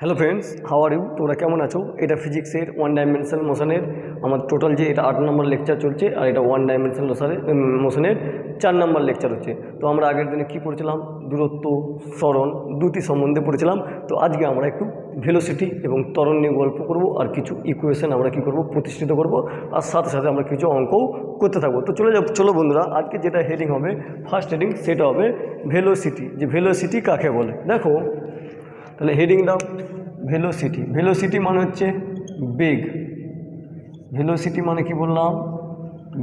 Hello friends, how are you? তোমরা কেমন আছো? এটা ফিজিক্সের ওয়ান ডাইমেনশনাল মোশনের আমার টোটাল যে এটা 8 নম্বর লেকচার চলছে, আর এটা ওয়ান ডাইমেনশনাল মোশনের 4 নম্বর লেকচার হচ্ছে। তো আমরা আগের দিনে কি পড়েছিলাম? দূরত্ব, সরণ, দ্রুতি সম্বন্ধে পড়েছিলাম। তো আজকে আমরা একটু ভেলোসিটি এবং ত্বরণ নিয়ে গল্প করব, আর কিছু ইকুয়েশন আমরা কি করব, প্রতিষ্ঠিত করব, আর সাথে সাথে আমরা কিছু অঙ্কও করতে থাকবো। তো চলো বন্ধুরা, আজকে যেটা হেডিং হবে, ফার্স্ট হেডিং, সেটা হবে ভেলোসিটি। যে ভেলোসিটি কাকে বলে দেখো, তাহলে হেডিং দাও ভেলোসিটি। ভেলোসিটি মানে হচ্ছে বেগ। ভেলোসিটি মানে কি বললাম?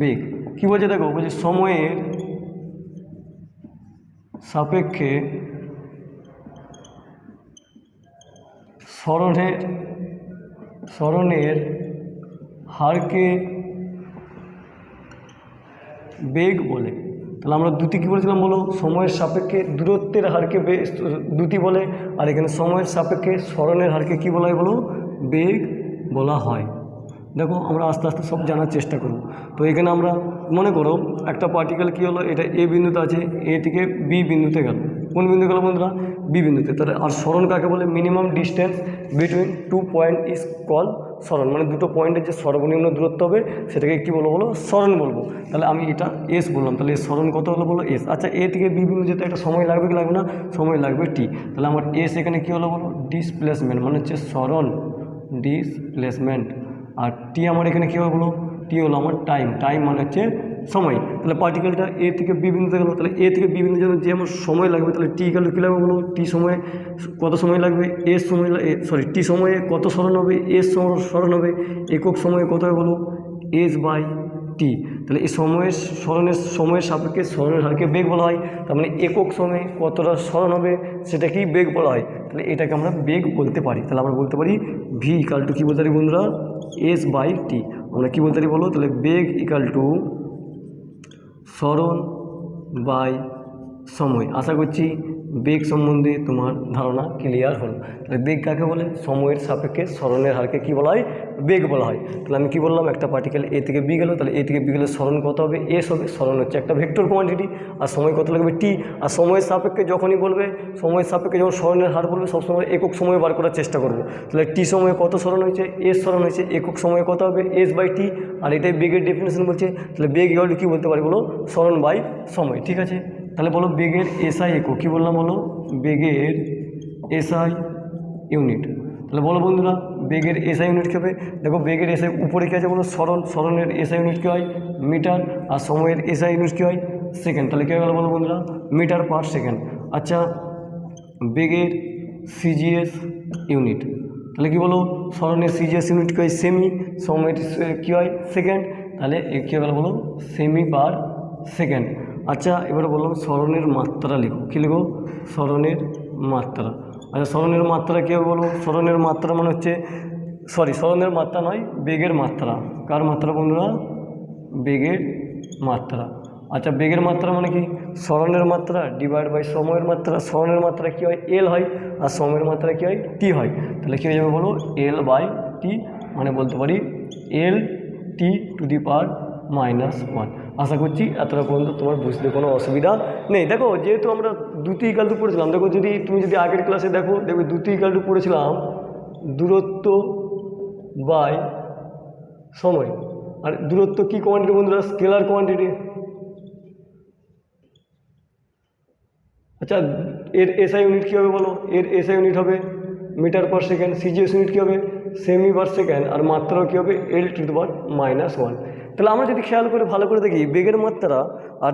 বেগ। কি বলছে দেখো, বলছে সময়ের সাপেক্ষে সরণের হারকে বেগ বলে। তাহলে আমরা দ্রুতি কী বলেছিলাম বলো? সময়ের সাপেক্ষে দূরত্বের হারকে দ্রুতি বলে, আর এখানে সময়ের সাপেক্ষে সরণের হারকে কী বলা হয় বলো? বেগ বলা হয়। দেখো, আমরা আস্তে আস্তে সব জানার চেষ্টা করব। তো এখানে আমরা মনে করো একটা পার্টিকেল কী হলো, এটা এ বিন্দুতে আছে, এ থেকে বি বিন্দুতে গেল। কোন বিন্দু গেল বন্ধুরা? বি বিন্দুতে। তাহলে আর সরণ কাকে বলে? Minimum distance between 2 point is call সরণ। মানে দুটো পয়েন্টের যে সর্বনিম্ন দূরত্ব হবে সেটাকে কী বলবো বলো? সরণ বলবো। তাহলে আমি এটা এস বললাম, তাহলে এর সরণ কত হলো বলো? এস। আচ্ছা, এ থেকে বি বিন্দু যেতে একটা সময় লাগবে কি লাগবে না? সময় লাগবে টি। তাহলে আমার এস এখানে কী হলো বলো? ডিসপ্লেসমেন্ট, মানে হচ্ছে সরণ, ডিসপ্লেসমেন্ট। আর টি আমার এখানে কী হবে বলো? টি হলো আমার টাইম। টাইম মানে হচ্ছে সময়। তাহলে পার্টিকেলটা এ থেকে বি বিন্দুতে গেলো, তাহলে এ থেকে বি বিন্দু যে আমার সময় লাগবে, তাহলে টি গেলে কী লাগবে বলো? টি সময়ে কত সময় লাগবে? এস সময় টি সময়ে কত সরণ হবে? এস সরণ হবে। একক সময়ে কত হবে বলো? S by t. তাহলে এই সময়ের সাপেক্ষে সরণের হারকে বেগ বলা হয়। তার মানে একক সময়ে কতটা সরণ হবে সেটাকেই বেগ বলা হয়। তাহলে এটাকে আমরা বেগ বলতে পারি। তাহলে আমরা বলতে পারি ভি ইকাল টু কী বলতে পারি বন্ধুরা? S by T. আমরা কী বলতে পারি বলো? তাহলে বেগ ইকাল টু সরণ বাই সময়। আশা করছি বেগ সম্বন্ধে তোমার ধারণা ক্লিয়ার হলো। তাহলে বেগ কাকে বলে? সময়ের সাপেক্ষে সরণের হারকে কী বলা হয়? বেগ বলা হয়। তাহলে আমি কী বললাম? একটা পার্টিকেল এ থেকে বি গেল, তাহলে এ থেকে বি গেলে সরণ কত হবে? এস হবে। সরণ হচ্ছে একটা ভেক্টর কোয়ান্টিটি। আর সময় কত লাগবে? টি। আর সময়ের সাপেক্ষে যখনই বলবে, সময়ের সাপেক্ষে যখন সরণের হার বলবে, সবসময় একক সময় বার করার চেষ্টা করবো। তাহলে টি সময়ে কত সরণ হয়েছে? এস সরণ হয়েছে। একক সময়ে কত হবে? S by T. আর এটাই বেগের ডেফিনেশন বলছে। তাহলে বেগ ইকুয়াল টু কী বলতে পারি বলো? সরণ বাই সময়। ঠিক আছে, তাহলে বলো বেগের এসআই একক। কী বললাম বলো? বেগের এসআই ইউনিট। তাহলে বলো বন্ধুরা, বেগের এসআই ইউনিট কী হবে? দেখো, বেগের এসআই উপরে কী আছে বলো? সরণ। সরণের এসআই ইউনিট কী হয়? মিটার। আর সময়ের এসআই ইউনিট কী হয়? সেকেন্ড। তাহলে কী হয়ে গেল বলো বন্ধুরা? Metre per second. আচ্ছা, বেগের সিজিএস ইউনিট, তাহলে কী বলো? সরণের সিজিএস ইউনিট কী হয়? সেমি। সময়ের কী হয়? সেকেন্ড। তাহলে কী হয়ে গেল বলো? Semi per second. আচ্ছা, এবারে বললাম সরণের মাত্রা লিখো। কী লিখো? সরণের মাত্রা। আচ্ছা, সরণের মাত্রা কী হবে বলো? সরণের মাত্রা মানে হচ্ছে, সরণের মাত্রা নয়, বেগের মাত্রা। কার মাত্রা বন্ধুরা? বেগের মাত্রা। আচ্ছা, বেগের মাত্রা মানে কি? সরণের মাত্রা ডিভাইড বাই সময়ের মাত্রা। সরণের মাত্রা কী হয়? এল হয়। আর সময়ের মাত্রা কী হয়? টি হয়। তাহলে কী হয়ে যাবে বলো? L by T. মানে বলতে পারি এল টি টু দি পাওয়ার -1। আশা করছি এতটা পর্যন্ত তোমার বুঝতে কোনো অসুবিধা নেই। দেখো, যেহেতু আমরা দ্রুতি ইকাল টু পড়েছিলাম, দেখো তুমি যদি আগের ক্লাসে দেখো, দ্রুতি ইকাল টু পড়েছিলাম দূরত্ব বাই সময়। আর দূরত্ব কী কোয়ান্টিটি বন্ধুরা? Scalar quantity. আচ্ছা, এর এসআই ইউনিট কী হবে বলো? এর এসআই ইউনিট হবে metre per second. CGS unit কী হবে? সেমি পার সেকেন্ড। আর মাত্রাও কী হবে? L to the power -1। তাহলে আমরা যদি খেয়াল করে ভালো করে দেখি, বেগের মাত্রা আর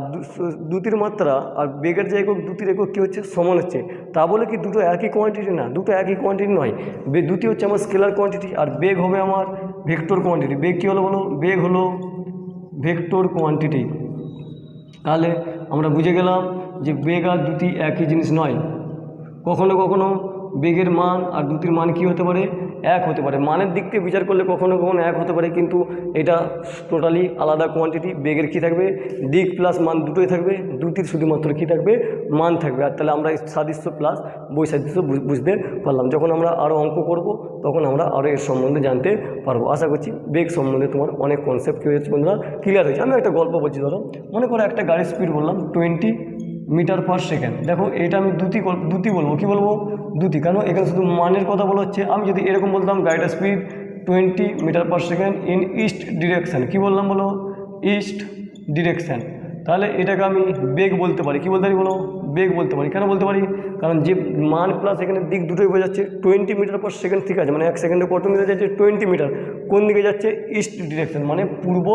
দ্রুতির মাত্রা আর বেগের যে একক, দ্রুতির একক কী হচ্ছে? সমান হচ্ছে। তা বলে কি দুটো একই কোয়ান্টিটি? না, দুটো একই কোয়ান্টিটি নয়। দ্রুতি হচ্ছে আমার স্কেলার কোয়ান্টিটি, আর বেগ হবে আমার ভেক্টর কোয়ান্টিটি। বেগ কী হলো বলো? বেগ হলো ভেক্টর কোয়ান্টিটি। তাহলে আমরা বুঝে গেলাম যে বেগ আর দ্রুতি একই জিনিস নয়। কখনো কখনো বেগের মান আর দ্রুতির মান কী হতে পারে? এক হতে পারে। মানের দিক থেকে বিচার করলে কখনো কখনো এক হতে পারে, কিন্তু এটা টোটালি আলাদা কোয়ান্টিটি। বেগের কী থাকবে? দিক প্লাস মান দুটোই থাকবে। দ্রুতির শুধুমাত্র কী থাকবে? মান থাকবে। আর তাহলে আমরা সাদৃশ্য প্লাস বৈসাদৃশ্য বুঝতে পারলাম। যখন আমরা আরও অঙ্ক করব তখন আমরা আরও এর সম্বন্ধে জানতে পারবো। আশা করছি বেগ সম্বন্ধে তোমার অনেক কনসেপ্ট কী হয়েছে বন্ধুরা? ক্লিয়ার হয়েছে। আমি একটা গল্প বলছি। ধরো, মনে করো একটা গাড়ির স্পিড বললাম 20 মিটার পার সেকেন্ড। দেখো এটা আমি দ্রুতি বলবো, কী বলবো? দ্রুতি। কেন? এখানে শুধু মানের কথা বলা হচ্ছে। আমি যদি এরকম বলতাম গাড়িটার speed 20 metre per second in east direction, কী বললাম বলো? East direction. তাহলে এটাকে আমি বেগ বলতে পারি। কী বলতে পারি বলো? বেগ বলতে পারি। কেন বলতে পারি? কারণ যে মান প্লাস এখানে দিক দুটোই বোঝাচ্ছে। 20 মিটার পার সেকেন্ড, ঠিক আছে, মানে 1 সেকেন্ডে কত মিটার যাচ্ছে? 20 মিটার। কোন দিকে যাচ্ছে? ইস্ট ডিরেকশন, মানে পূর্ব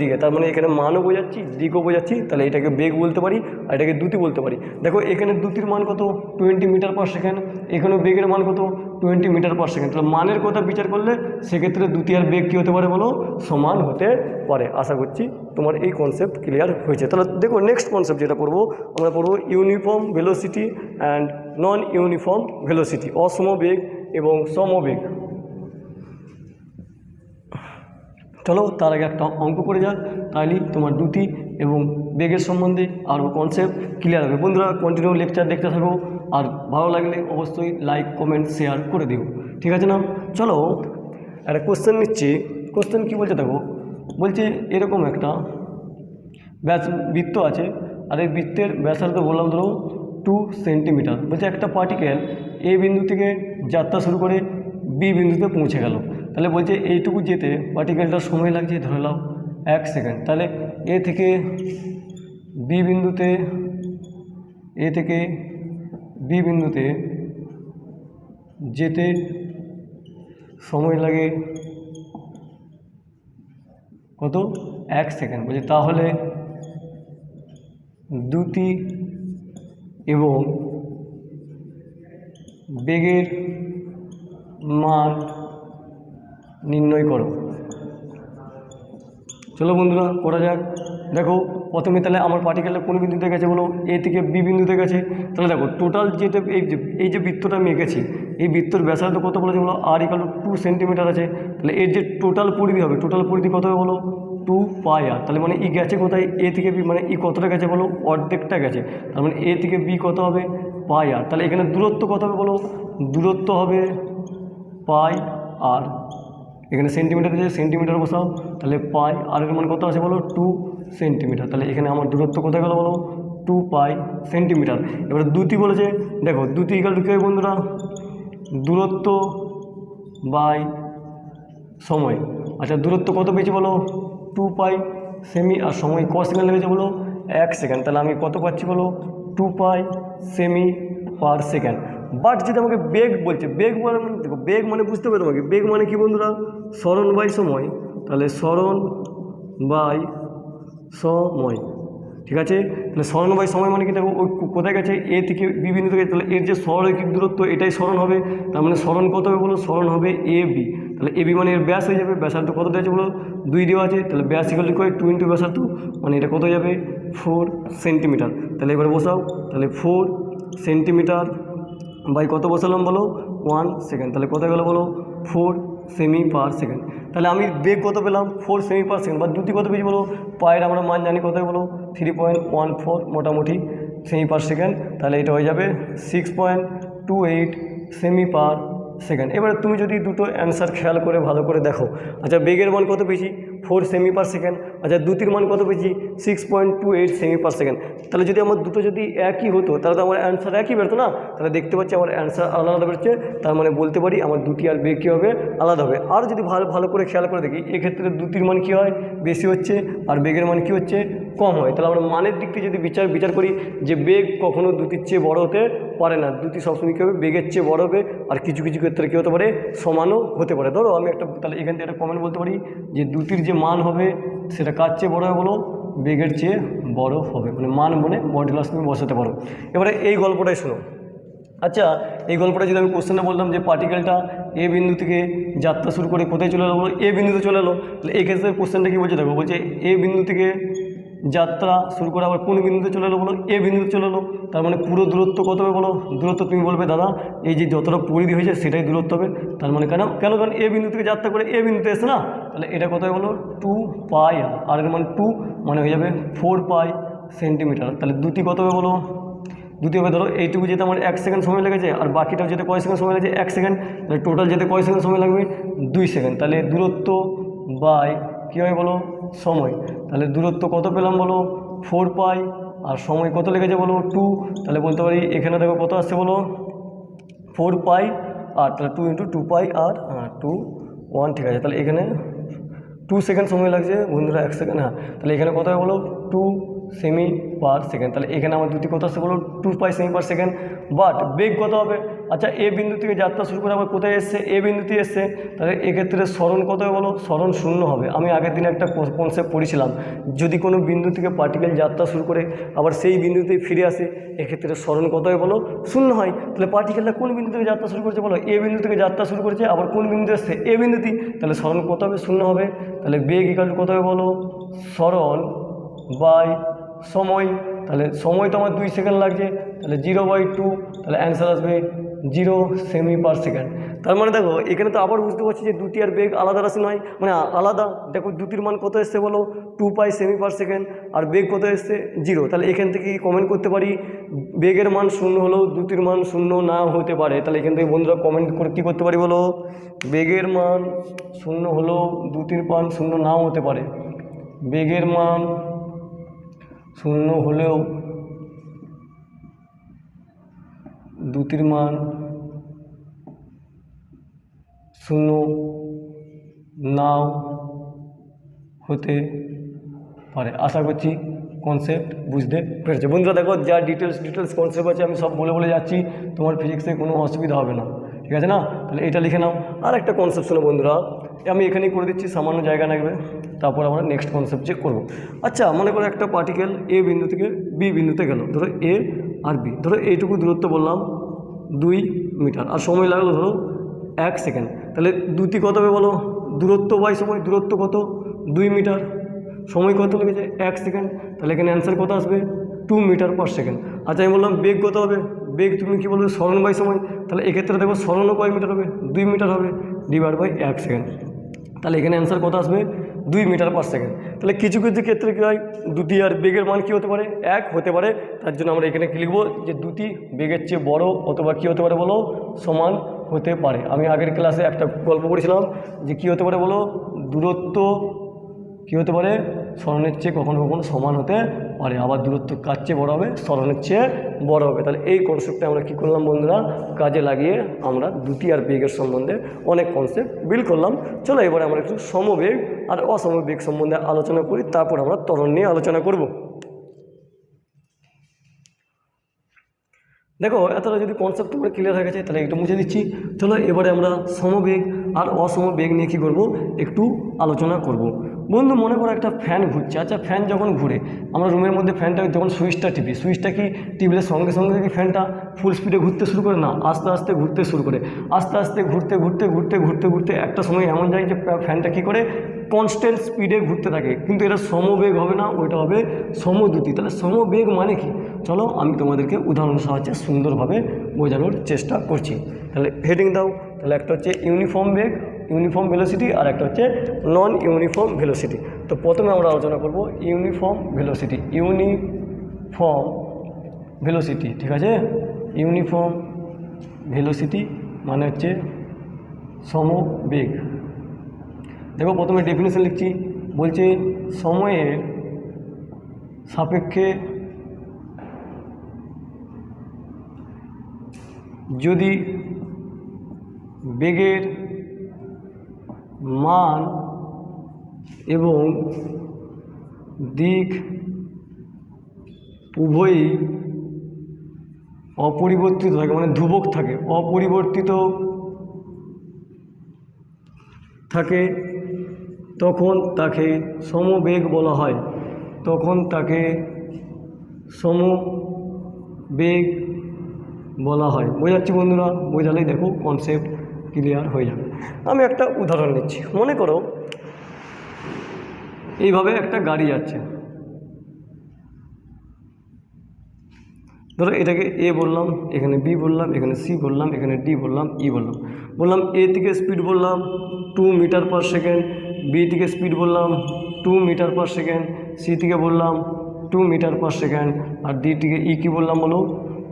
দিকে। তার মানে এখানে মানও বোঝাচ্ছি, দিকও বোঝাচ্ছি, তাহলে এটাকে বেগ বলতে পারি আর এটাকে দ্রুতি বলতে পারি। দেখো এখানে দ্রুতির মান কত? 20 মিটার পার সেকেন্ড। এখানেও বেগের মান কত? 20 মিটার পার সেকেন্ড। তাহলে মানের কথা বিচার করলে সেক্ষেত্রে দ্রুতি আর বেগ কী হতে পারে বলো? সমান হতে পারে। আশা করছি তোমার এই কনসেপ্ট ক্লিয়ার হয়েছে। তাহলে দেখো নেক্সট কনসেপ্ট যেটা পড়বো, আমরা পড়বো uniform velocity and non uniform velocity, অসমবেগ এবং সমবেগ। চলো তার আগে একটা অঙ্ক করে যাক, তাহলেই তোমার দ্রুতি এবং বেগের সম্বন্ধে আরও কনসেপ্ট ক্লিয়ার হবে। বন্ধুরা কন্টিনিউ লেকচার দেখতে থাকো, আর ভালো লাগলে অবশ্যই লাইক কমেন্ট শেয়ার করে দিও, ঠিক আছে না? চলো একটা কোশ্চেন নিচ্ছি। কোশ্চেন কী বলছে দেখো, বলছে এরকম একটা বৃত্ত আছে, আর এই বৃত্তের ব্যাসার্ধ বললাম ধরো 2 সেন্টিমিটার। বলছে একটা পার্টিকেল এ বিন্দু থেকে যাত্রা শুরু করে বি বিন্দুতে পৌঁছে গেল। তাহলে বলছে এইটুকু যেতে পার্টিকেলটার সময় লাগছে ধরে নাও 1 সেকেন্ড। তাহলে এ থেকে বি বিন্দুতে যেতে সময় লাগে কত? 1 সেকেন্ড। বলছে তাহলে দ্রুতি এবং বেগের মান নির্ণয় করো। চলো বন্ধুরা করা যাক। দেখো প্রথমে তাহলে আমার পার্টিকেলটা কোন বিন্দুতে গেছে বলো? এ থেকে বি বিন্দুতে গেছে। তাহলে দেখো টোটাল যেটা এই যে বৃত্তটা আমি এঁকেছি, এই বৃত্তর ব্যাসার্ধ কত বলেছে বলো? আর = 2 সেন্টিমিটার আছে। তাহলে এর যে টোটাল পরিধি হবে, টোটাল পরিধি কত হবে বলো? 2 পাই আর। তাহলে মানে ই গেছে কোথায়? এ থেকে বি, মানে ই কতটা গেছে বলো? অর্ধেকটা গেছে। তার মানে এ থেকে বি কত হবে? পাই আর। তাহলে এখানে দূরত্ব কত হবে বলো? দূরত্ব হবে পাই আর। এখানে সেন্টিমিটার আছে, সেন্টিমিটার বসাও। তাহলে পাই আর এর মান কত আছে বলো? 2 সেন্টিমিটার। তাহলে এখানে আমার দূরত্ব কোথায় গেল বলো? 2 পাই সেন্টিমিটার। এবারে দ্রুতি বলেছে, দেখো দ্রুতি = কী হয় বন্ধুরা? দূরত্ব বাই সময়। আচ্ছা দূরত্ব কত পেয়েছি বলো? 2 পাই সেমি। আর সময় ক সেকেন্ড লেগেছে বলো? 1 সেকেন্ড। তাহলে আমি কত পাচ্ছি বলো? 2 পাই সেমি পার সেকেন্ড। বাট যদি আমাকে বেগ বলছে, বেগ মানে দেখো বেগ মানে বুঝতে হবে তোমাকে, বেগ মানে কি বন্ধুরা? সরণ বাই সময়। তাহলে সরণ বাই সময়, ঠিক আছে? তাহলে সরণ বাই সময় মানে কি? দেখো ওই কোথায় গেছে? এ থেকে বি বিন্দুতে গেছে। তাহলে এর যে সরলরৈখিক দূরত্ব এটাই সরণ হবে। তার মানে সরণ কত হবে বলো? সরণ হবে এ বি। তাহলে এ বি মানে এর ব্যাস হয়ে যাবে। ব্যাসার্ধ কত দেওয়া আছে বলো? 2 দেওয়া আছে। তাহলে ব্যাস = 2 × ব্যাসার্ধ, মানে এটা কত যাবে? 4 সেন্টিমিটার। তাহলে এবার বসাও। তাহলে 4 সেন্টিমিটার বাই কত বসালাম বলো? 1 সেকেন্ড। তাহলে কত গেল বলো? 4 সেমি পার সেকেন্ড। তাহলে আমি বেগ কত পেলাম? 4 সেমি পার সেকেন্ড। বা দ্রুতি কত পেয়েছি বলো? পায়ের আমরা মান জানি কত বলো? 3.14 মোটামুটি সেমি পার সেকেন্ড। তাহলে এটা হয়ে যাবে 6.28 সেমি পার সেকেন্ড। এবারে তুমি যদি দুটো অ্যান্সার খেয়াল করে ভালো করে দেখো, আচ্ছা বেগের মান কত পেয়েছি? 4 সেমি পার সেকেন্ড। আচ্ছা দ্রুতির মান কত পেয়েছি? 6.28 সেমি পার সেকেন্ড। তাহলে যদি আমার দুটো যদি একই হতো তাহলে তো আমার অ্যান্সার একই বেরোতো না? তাহলে দেখতে পাচ্ছি আমার অ্যান্সার আলাদা আলাদা বেরোচ্ছে। তার মানে বলতে পারি আমার দ্রুতি আর বেগ কী হবে? আলাদা হবে। আর যদি ভালো করে খেয়াল করে দেখি, এক্ষেত্রে দ্রুতির মান কী হয়? বেশি হচ্ছে, আর বেগের মান কী হচ্ছে? কম হয়। তাহলে আমরা মানের দিক থেকে যদি বিচার করি যে বেগ কখনো দ্রুতির চেয়ে বড় হতে পারে না, দ্রুতি সবসময় কী হবে? বেগের চেয়ে বড় হবে। আর কিছু কিছু ক্ষেত্রে কী হতে পারে? সমানও হতে পারে। ধরো আমি একটা, তাহলে এখান থেকে একটা কমেন্ট বলতে পারি যে দ্রুতির যে মান হবে সেটা কার চেয়ে বড় হবে বলো? বেগের চেয়ে বড় হবে। মানে মান বলে মডুলাস তুমি বসাতে পারো। এবারে এই গল্পটাই শোনো। আচ্ছা এই গল্পটা যদি আমি কোশ্চেনটা বললাম যে পার্টিকেলটা এ বিন্দু থেকে যাত্রা শুরু করে কোথায় চলে এলো বলো? এ বিন্দুতে চলে এলো। তাহলে এই ক্ষেত্রে কোশ্চেনটা কী বলছে দেখো, বলছে এ বিন্দু থেকে যাত্রা শুরু করে আবার কোন বিন্দুতে চলে এলো বলো? এ বিন্দুতে চলে এলো। তার মানে পুরো দূরত্ব কত হবে বলো? দূরত্ব তুমি বলবে দাদা এই যে যতটা পরিধি হয়েছে সেটাই দূরত্ব হবে। তার মানে কেন কারণ এ বিন্দু থেকে যাত্রা করে এ বিন্দুতে এসে না, তাহলে এটা কত হবে বলো? 2 পাই আর এর মানে 2 মানে হয়ে যাবে 4 পাই সেন্টিমিটার। তাহলে দ্রুতি কত হবে বলো? দ্বিতীয় হবে ধরো এইটুকু যেতে আমার 1 সেকেন্ড সময় লেগেছে, আর বাকিটাও যেতে কয় সেকেন্ড সময় লেগেছে? 1 সেকেন্ড। তাহলে টোটাল যেতে কয় সেকেন্ড সময় লাগবে? 2 সেকেন্ড। তাহলে দূরত্ব বাই কী হবে বলো? সময়। তাহলে দূরত্ব কত পেলাম বলো? 4 পাই আর সময় কত লেগেছে বলো 2, তাহলে বলতে পারি এখানে দেখো কত আসছে বলো 4 পাই আর, তাহলে 2 × 2 পাই আর 2 1, ঠিক আছে। তাহলে এখানে 2 সেকেন্ড সময় লাগছে বন্ধুরা, 1 সেকেন্ড, হ্যাঁ। তাহলে এখানে কত হবে বলো 2 সেমি পার সেকেন্ড। তাহলে এখানে আমার দুটি কত আসছে বলো 2 পাই সেমি পার সেকেন্ড। বাট বেগ কত হবে? আচ্ছা, এ বিন্দু থেকে যাত্রা শুরু করে আবার কোথায় এসছে? এ বিন্দুতে এসছে। তাহলে এক্ষেত্রে সরণ কত হবে বলো? সরণ 0 হবে। আমি আগের দিন একটা কনসেপ্ট পড়েছিলাম, যদি কোনো বিন্দু থেকে পার্টিকেল যাত্রা শুরু করে আবার সেই বিন্দুতেই ফিরে আসে, এক্ষেত্রে সরণ কত হয় বলো? 0 হয়। তাহলে পার্টিকেলটা কোন বিন্দু থেকে যাত্রা শুরু করেছে বলো? এ বিন্দু থেকে যাত্রা শুরু করেছে, আবার কোন বিন্দু এসছে? এ বিন্দুতেই। তাহলে সরণ কত হবে? 0 হবে। তাহলে বেগ ইকুয়াল টু কত হবে বলো? সরণ বাই সময়। তাহলে সময় তো আমার 2 সেকেন্ড লাগছে, তাহলে 0/2, তাহলে অ্যান্সার আসবে 0 সেমি পার সেকেন্ড। তার মানে দেখো এখানে তো আবার বুঝতে পারছি যে দুটি আর বেগ আলাদা রাশি নয়, মানে আলাদা। দেখো দুটির মান কত এসছে বলো? 2 পাই সেমি পার সেকেন্ড, আর বেগ কত এসছে? 0। তাহলে এখান থেকে কমেন্ট করতে পারি বেগের মান 0 হলেও দুটির মান 0 না হতে পারে। তাহলে এখান থেকে বন্ধুরা কমেন্ট করে কী করতে পারি বলো? বেগের মান 0 হলেও দুটির মান 0 নাও হতে পারে। বেগের মান 0 হলেও দুটির মান 0 নাও হতে পারে। আশা করছি কনসেপ্ট বুঝতে পেরেছে বন্ধুরা। দেখো যা ডিটেলস কনসেপ্ট আছে আমি সব বলে যাচ্ছি, তোমার ফিজিক্সে কোনো অসুবিধা হবে না, ঠিক আছে না? তাহলে এটা লিখে নাও। আর একটা কনসেপ্ট শোনো বন্ধুরা, আমি এখানেই করে দিচ্ছি, সামান্য জায়গা লাগবে, তারপর আমরা নেক্সট কনসেপ্ট চেক করবো। আচ্ছা, মনে করো একটা পার্টিকেল এ বিন্দু থেকে বি বিন্দুতে গেল, ধরো এ আর বি, ধরো এইটুকু দূরত্ব বললাম 2 মিটার, আর সময় লাগলো ধরো 1 সেকেন্ড। তাহলে দুটি কত হবে বলো? দূরত্ব বাই সময়। দূরত্ব কত? 2 মিটার। সময় কত লেগেছে? 1 সেকেন্ড। তাহলে এখানে অ্যান্সার কত আসবে? 2 মিটার পার সেকেন্ড। আচ্ছা, আমি বললাম বেগ কত হবে? বেগ তুমি কি বলবে? সরণ বাই সময়। তাহলে এক্ষেত্রে দেখো সরণও কয় মিটার হবে? 2 মিটার হবে, ডিভাইড বাই 1 সেকেন্ড। তাহলে এখানে অ্যান্সার কত আসবে? 2 মিটার পার সেকেন্ড। তাহলে কিছু কিছু ক্ষেত্রে কী হয়, দুটি আর বেগের মান কী হতে পারে? 1 হতে পারে। তার জন্য আমরা এখানে কী লিখবো? যে দুটি বেগের চেয়ে বড় অথবা কী হতে পারে বলো? সমান হতে পারে। আমি আগের ক্লাসে একটা গল্প পড়েছিলাম যে কী হতে পারে বলো? দূরত্ব কী হতে পারে? সরণের চেয়ে কখনো কখনো সমান হতে পারে, আবার দূরত্ব কার চেয়ে বড় হবে? সরণের চেয়ে বড় হবে। তাহলে এই কনসেপ্টটা আমরা কী করলাম বন্ধুরা? কাজে লাগিয়ে আমরা দুটি আর বেগের সম্বন্ধে অনেক কনসেপ্ট বিল্ড করলাম। চলো এবারে আমরা একটু সমবেগ আর অসমবেগ সম্বন্ধে আলোচনা করি, তারপর আমরা ত্বরণ নিয়ে আলোচনা করব। দেখো এতটা যদি কনসেপ্ট তোমার ক্লিয়ার হয়ে গেছে, তাহলে একটু মুছে দিচ্ছি। চলো এবারে আমরা সমবেগ আর অসমবেগ নিয়ে কী করব? একটু আলোচনা করব। বন্ধু মনে করো একটা ফ্যান ঘুরছে। আচ্ছা, ফ্যান যখন ঘুরে, আমরা রুমের মধ্যে ফ্যানটা যখন সুইচটা টিপি, সুইচটা কি টিপলে সঙ্গে সঙ্গে কি ফ্যানটা ফুল স্পিডে ঘুরতে শুরু করে? না, আস্তে আস্তে ঘুরতে শুরু করে। আস্তে আস্তে ঘুরতে একটা সময় এমন যায় যে ফ্যানটা কী করে? কনস্ট্যান্ট স্পিডে ঘুরতে থাকে। কিন্তু এটা সমবেগ হবে না, ওইটা হবে সমদ্রুতি। তাহলে সমবেগ মানে কি? চলো আমি তোমাদেরকে উদাহরণ সাহায্যে সুন্দরভাবে বোঝানোর চেষ্টা করছি। তাহলে হেডিং দাও। তাহলে একটা হচ্ছে ইউনিফর্ম বেগ, ইউনিফর্ম ভেলোসিটি, আর একটা হচ্ছে নন ইউনিফর্ম ভেলোসিটি। তো প্রথমে আমরা আলোচনা করব ইউনিফর্ম ভেলোসিটি। ইউনিফর্ম ভেলোসিটি, ঠিক আছে? ইউনিফর্ম ভেলোসিটি মানে হচ্ছে সমবেগ। দেখো প্রথমে ডেফিনেশন লিখছি, বলছে সময়ের সাপেক্ষে যদি বেগের মান এবং দিক উভয়ই অপরিবর্তিত থাকে, মানে ধ্রুবক থাকে, অপরিবর্তিত থাকে, তখন তাকে সমবেগ বলা হয়। তখন তাকে সমবেগ বলা হয়। বোঝাচ্ছি বন্ধুরা? বোঝালেই দেখো কনসেপ্ট ক্লিয়ার হয়ে যাবে। আমি একটা উদাহরণ নিচ্ছি। মনে করো এইভাবে একটা গাড়ি যাচ্ছে, ধরো এটাকে এ বললাম, এখানে বি বললাম, এখানে সি বললাম, এখানে ডি বললাম, ই বললাম। এ থেকে স্পিড বললাম 2 মিটার পার সেকেন্ড, বি থেকে স্পিড বললাম 2 মিটার পার সেকেন্ড, সি থেকে বললাম 2 মিটার পার সেকেন্ড, আর ডি থেকে ই কি বললাম বলো?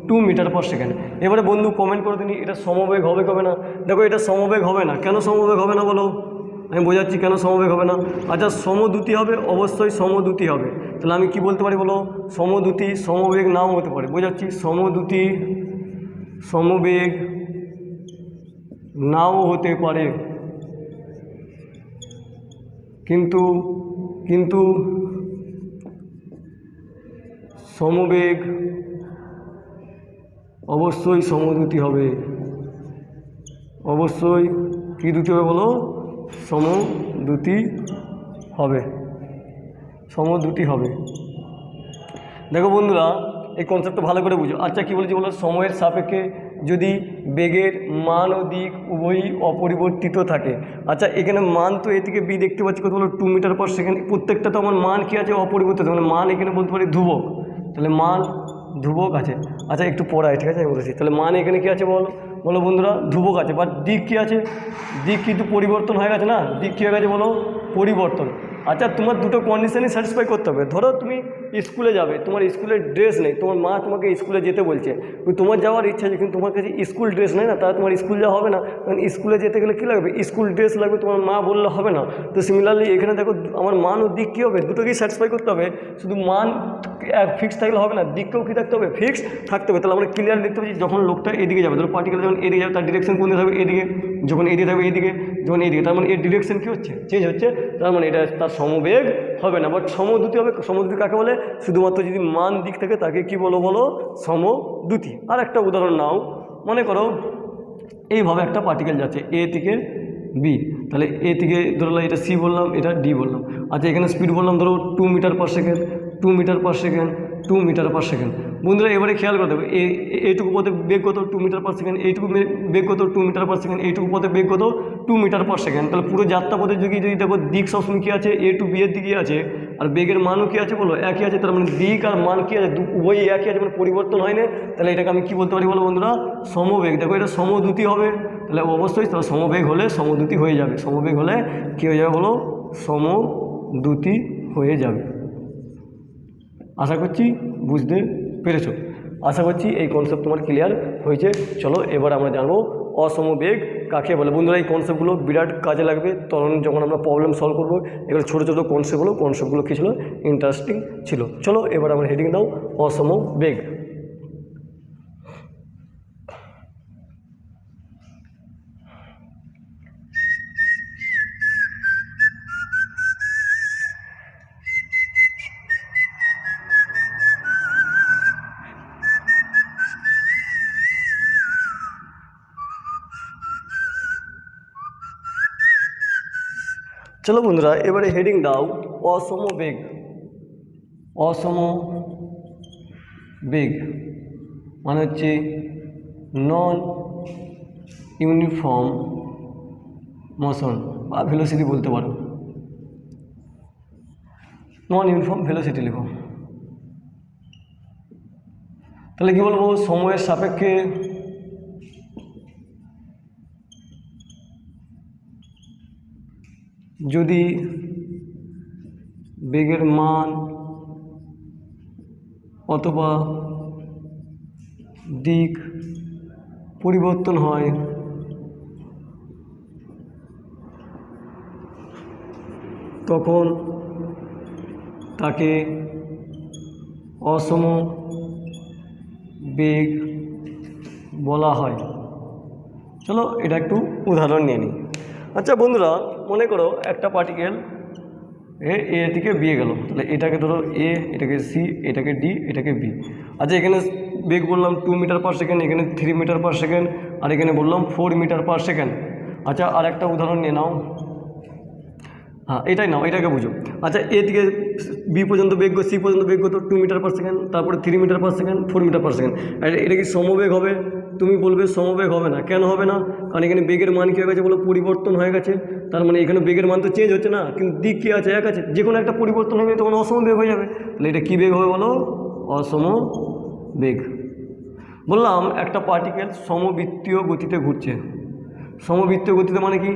2 মিটার পার সেকেন্ড। এবারে বন্ধু কমেন্ট করে দিন এটা সমবেগ হবে কবে না? দেখো এটা সমবেগ হবে না। কেন সমবেগ হবে না বলো? আমি বোঝাচ্ছি কেন সমবেগ হবে না। আচ্ছা, সমদ্রুতি হবে, অবশ্যই সমদ্রুতি হবে। তাহলে আমি কি বলতে পারি বলো, সমদ্রুতি সমবেগ নাও হতে পারে, বোঝাচ্ছি সমদ্রুতি সমবেগ নাও হতে পারে, কিন্তু কিন্তু সমবেগ অবশ্যই সমদ্রুতি হবে, অবশ্যই কী দ্রুতি হবে বলো, সমদ্রুতি হবে, সমদ্রুতি হবে। দেখো বন্ধুরা এই কনসেপ্টটা ভালো করে বুঝো। আচ্ছা কী বলেছি বলো, সময়ের সাপেক্ষে যদি বেগের মান ও দিক উভয়ই অপরিবর্তিত থাকে। আচ্ছা এখানে মান তো এ থেকে বি দেখতে পাচ্ছি কত বলো 2 মিটার পার সেকেন্ড, প্রত্যেকটা তো আমার মান কী আছে অপরিবর্তিত, মানে মান এখানে বলতে পারি ধ্রুবক, তাহলে মান ধ্রুবক আছে। আচ্ছা একটু পড়ায়, ঠিক আছে আমি বলেছি, তাহলে মান এখানে কী আছে বলো বলো বন্ধুরা ধ্রুবক আছে, বাট দিক কী আছে, দিক কিন্তু পরিবর্তন হয়ে গেছে না, দিক কী হয়ে গেছে বলো পরিবর্তন। আচ্ছা তোমার দুটো কন্ডিশনই স্যাটিসফাই করতে হবে। ধরো তুমি স্কুলে যাবে, তোমার স্কুলের ড্রেস নেই, তোমার মা তোমাকে স্কুলে যেতে বলছে, তোমার যাওয়ার ইচ্ছা আছে কিন্তু তোমার কাছে স্কুল ড্রেস নেই না, তাহলে তোমার স্কুল যাওয়া হবে না, কারণ স্কুলে যেতে গেলে কী লাগবে স্কুল ড্রেস লাগবে, তোমার মা বললে হবে না। তো সিমিলারলি এখানে দেখো আমার মান ও দিক কী হবে, দুটোকেই স্যাটিসফাই করতে হবে, শুধু মান ফিক্স থাকলে হবে না, দিককেও কী থাকতে হবে ফিক্স থাকতে হবে। তাহলে আমরা ক্লিয়ার দেখতে পাচ্ছি যখন লোকটা এদিকে যাবে, ধরো পার্টিকেল যখন এদিকে যাবে তার ডিরেকশন কোন দিকে থাকবে এদিকে, যখন এদিকে থাকবে এদিকে, যখন এদিকে, তার মানে এর ডিরেকশন কী হচ্ছে চেঞ্জ হচ্ছে, তার মানে এটা তার সমবেগ হবে না, বাট সমদ্রুতি হবে। সমদ্রুতি কাকে বলে, শুধুমাত্র যদি মান দিক থাকে তাকে কি বলো বলো সমদ্রুতি। আর একটা উদাহরণ নাও, মনে করো এইভাবে একটা পার্টিকেল যাচ্ছে এ থেকে বি, তাহলে এ থেকে ধরলাম এটা সি বললাম, এটা ডি বললাম। আচ্ছা এখানে স্পিড বললাম ধরো 2 metre per second, 2 metre per second, 2 metre per second. বন্ধুরা এবারে খেয়াল করতে হবে এইটুকু পথে বেগ কত 2 মিটার পার সেকেন্ড, এইটুকু বেগ কত 2 মিটার পার সেকেন্ড, এইটুকু পথে বেগ কত 2 মিটার পার সেকেন্ড। তাহলে পুরো যাত্রা পথে যদি দেখো দিক সবসময় কী আছে এ টু বি এর দিকে আছে, আর বেগের মানও কী আছে বলো একই আছে, তার মানে দিক আর মান কী আছে উভয়ই একই আছে, মানে পরিবর্তন হয় না। তাহলে এটাকে আমি কী বলতে পারি বলো বন্ধুরা সমবেগ। দেখো এটা সমদ্রুতি হবে, তাহলে অবশ্যই তাহলে সমবেগ হলে সমদ্রুতি হয়ে যাবে, সমবেগ হলে কী হয়ে যাবে বলো সমদ্রুতি হয়ে যাবে। আশা করছি বুঝতে পেরেছো, আশা করছি এই কনসেপ্ট তোমার ক্লিয়ার হয়েছে। চলো এবার আমরা জানবো অসমবেগ কাকে বলে। বন্ধুরা এই কনসেপ্টগুলো বিরাট কাজে লাগবে তখন যখন আমরা প্রবলেম সলভ করবো। এগুলো ছোটো ছোটো কনসেপ্টগুলো কী ছিল ইন্টারেস্টিং ছিল। চলো এবার আমরা হেডিং দাও অসমবেগ। চলো বন্ধুরা এবারে হেডিং দাও অসমবেগ। অসমবেগ মানে হচ্ছে নন ইউনিফর্ম মোশন বা ভেলোসিটি বলতে পারো, নন ইউনিফর্ম ভেলোসিটি লিখো। তাহলে কি বলবো সময়ের সাপেক্ষে যদি বেগের মান অথবা দিক পরিবর্তন হয় তখন তাকে অসমবেগ বলা হয়। চলো এটা একটু উদাহরণ নিয়ে নিই। আচ্ছা বন্ধুরা মনে করো একটা পার্টিকেল এ থেকে বি গেল, তাহলে এটাকে ধরো এ, এটাকে সি, এটাকে ডি, এটাকে বি। আচ্ছা এখানে বেগ বললাম 2 মিটার পার সেকেন্ড, এখানে 3 মিটার পার সেকেন্ড, আর এখানে বললাম 4 মিটার পার সেকেন্ড। আচ্ছা আর একটা উদাহরণ নিয়ে নাও, হ্যাঁ এটাই নাও, এটাকে বুঝো। আচ্ছা এ থেকে বি পর্যন্ত বেগ, সি পর্যন্ত বেগ কত 2 মিটার পার সেকেন্ড, তারপরে 3 metre per second, 4 metre per second. এটা কি সমবেগ হবে? তুমি বলবে সমবেগ হবে না। কেন হবে না? কারণ এখানে বেগের মান কী হয়ে গেছে বলো পরিবর্তন হয়ে গেছে। তার মানে এখানে বেগের মান তো চেঞ্জ হচ্ছে না, কিন্তু দিক কী আছে এক আছে। যে কোনো একটা পরিবর্তন হয়ে গেলে তখন অসমবেগ হয়ে যাবে। তাহলে এটা কী বেগ হবে বলো অসমবেগ। বললাম একটা পার্টিকেল সমবৃত্তীয় গতিতে ঘুরছে। সমবৃত্তীয় গতিতে মানে কি,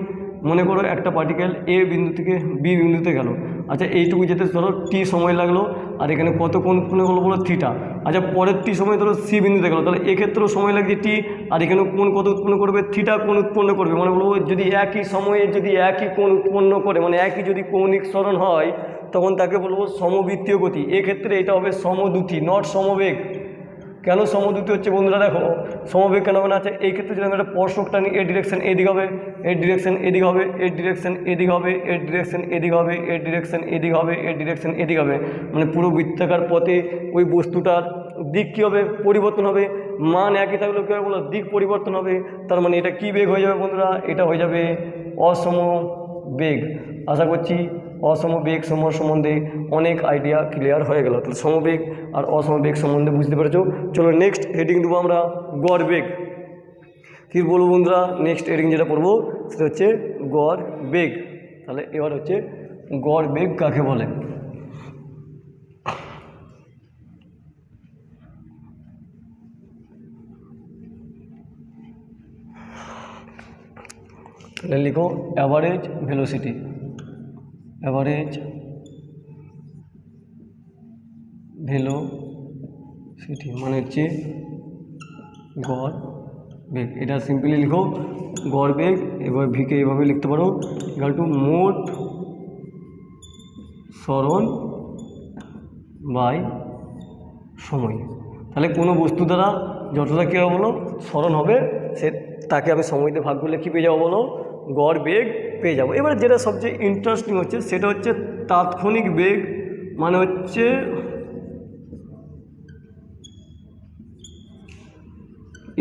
মনে করো একটা পার্টিকেল এ বিন্দু থেকে বি বিন্দুতে গেল। আচ্ছা এইটুকু যেতে ধরো টি সময় লাগলো, আর এখানে কত কোণ উৎপন্ন করলো বলো থিটা। আচ্ছা পরের টি সময় ধরো সি বিন্দুতে গেলো, তাহলে এক্ষেত্রেও সময় লাগছে টি, আর এখানে কোণ কত উৎপন্ন করবে থিটা কোণ উৎপন্ন করবে। মানে বলবো যদি একই সময়ে যদি একই কোণ উৎপন্ন করে, মানে একই যদি কৌণিক সরণ হয়, তখন তাকে বলবো সমবৃত্তীয় গতি। এক্ষেত্রে এটা হবে সমদ্রুতি, নট সমবেগ। কেন সমদ্রুতি হচ্ছে বন্ধুরা, দেখো সমবেগ কেন কেন আছে, এই ক্ষেত্রে যদি আমি একটা স্পর্শক টানি, এর ডিরেকশন এদিক হবে, এর ডিরেকশন এদিক হবে, এর ডিরেকশন এদিক হবে, এর ডিরেকশন এদিক হবে, এর ডিরেকশন এদিক হবে, এর ডিরেকশন এদিক হবে, মানে পুরো বৃত্তাকার পথে ওই বস্তুটার দিক কী হবে, পরিবর্তন হবে। মান একই থাকলেও কী হবে বলো, দিক পরিবর্তন হবে। তার মানে এটা কী বেগ হয়ে যাবে বন্ধুরা, এটা হয়ে যাবে অসম বেগ। আশা করছি অসমবেগ সম্বন্ধে অনেক আইডিয়া ক্লিয়ার হয়ে গেল। তাহলে সমবেগ আর অসমবেগ সম্বন্ধে বুঝতে পেরেছো। চলো নেক্সট হেডিং দেবো আমরা গড় বেগ। কী বলবো বন্ধুরা, নেক্সট হেডিং যেটা পড়বো সেটা হচ্ছে গড় বেগ। তাহলে এবার হচ্ছে গড় বেগ কাকে বলে। তাহলে লিখো অ্যাভারেজ ভেলোসিটি। অ্যাভারেজ ভেলোসিটি মানে হচ্ছে গড় বেগ। এটা সিম্পলি লিখো গড় বেগ। এবার ভিকে এভাবে লিখতে পারো, ইকুয়াল টু মোট সরণ বাই সময়। তাহলে কোনো বস্তু দ্বারা যতটা কী হবে বলো সরণ হবে, সে তাকে আমি সময়তে ভাগ করলে কী পেয়ে যাবো বলো, গড় বেগ পেয়ে যাবো। এবারে যেটা সবচেয়ে ইন্টারেস্টিং হচ্ছে সেটা হচ্ছে তাৎক্ষণিক বেগ, মানে হচ্ছে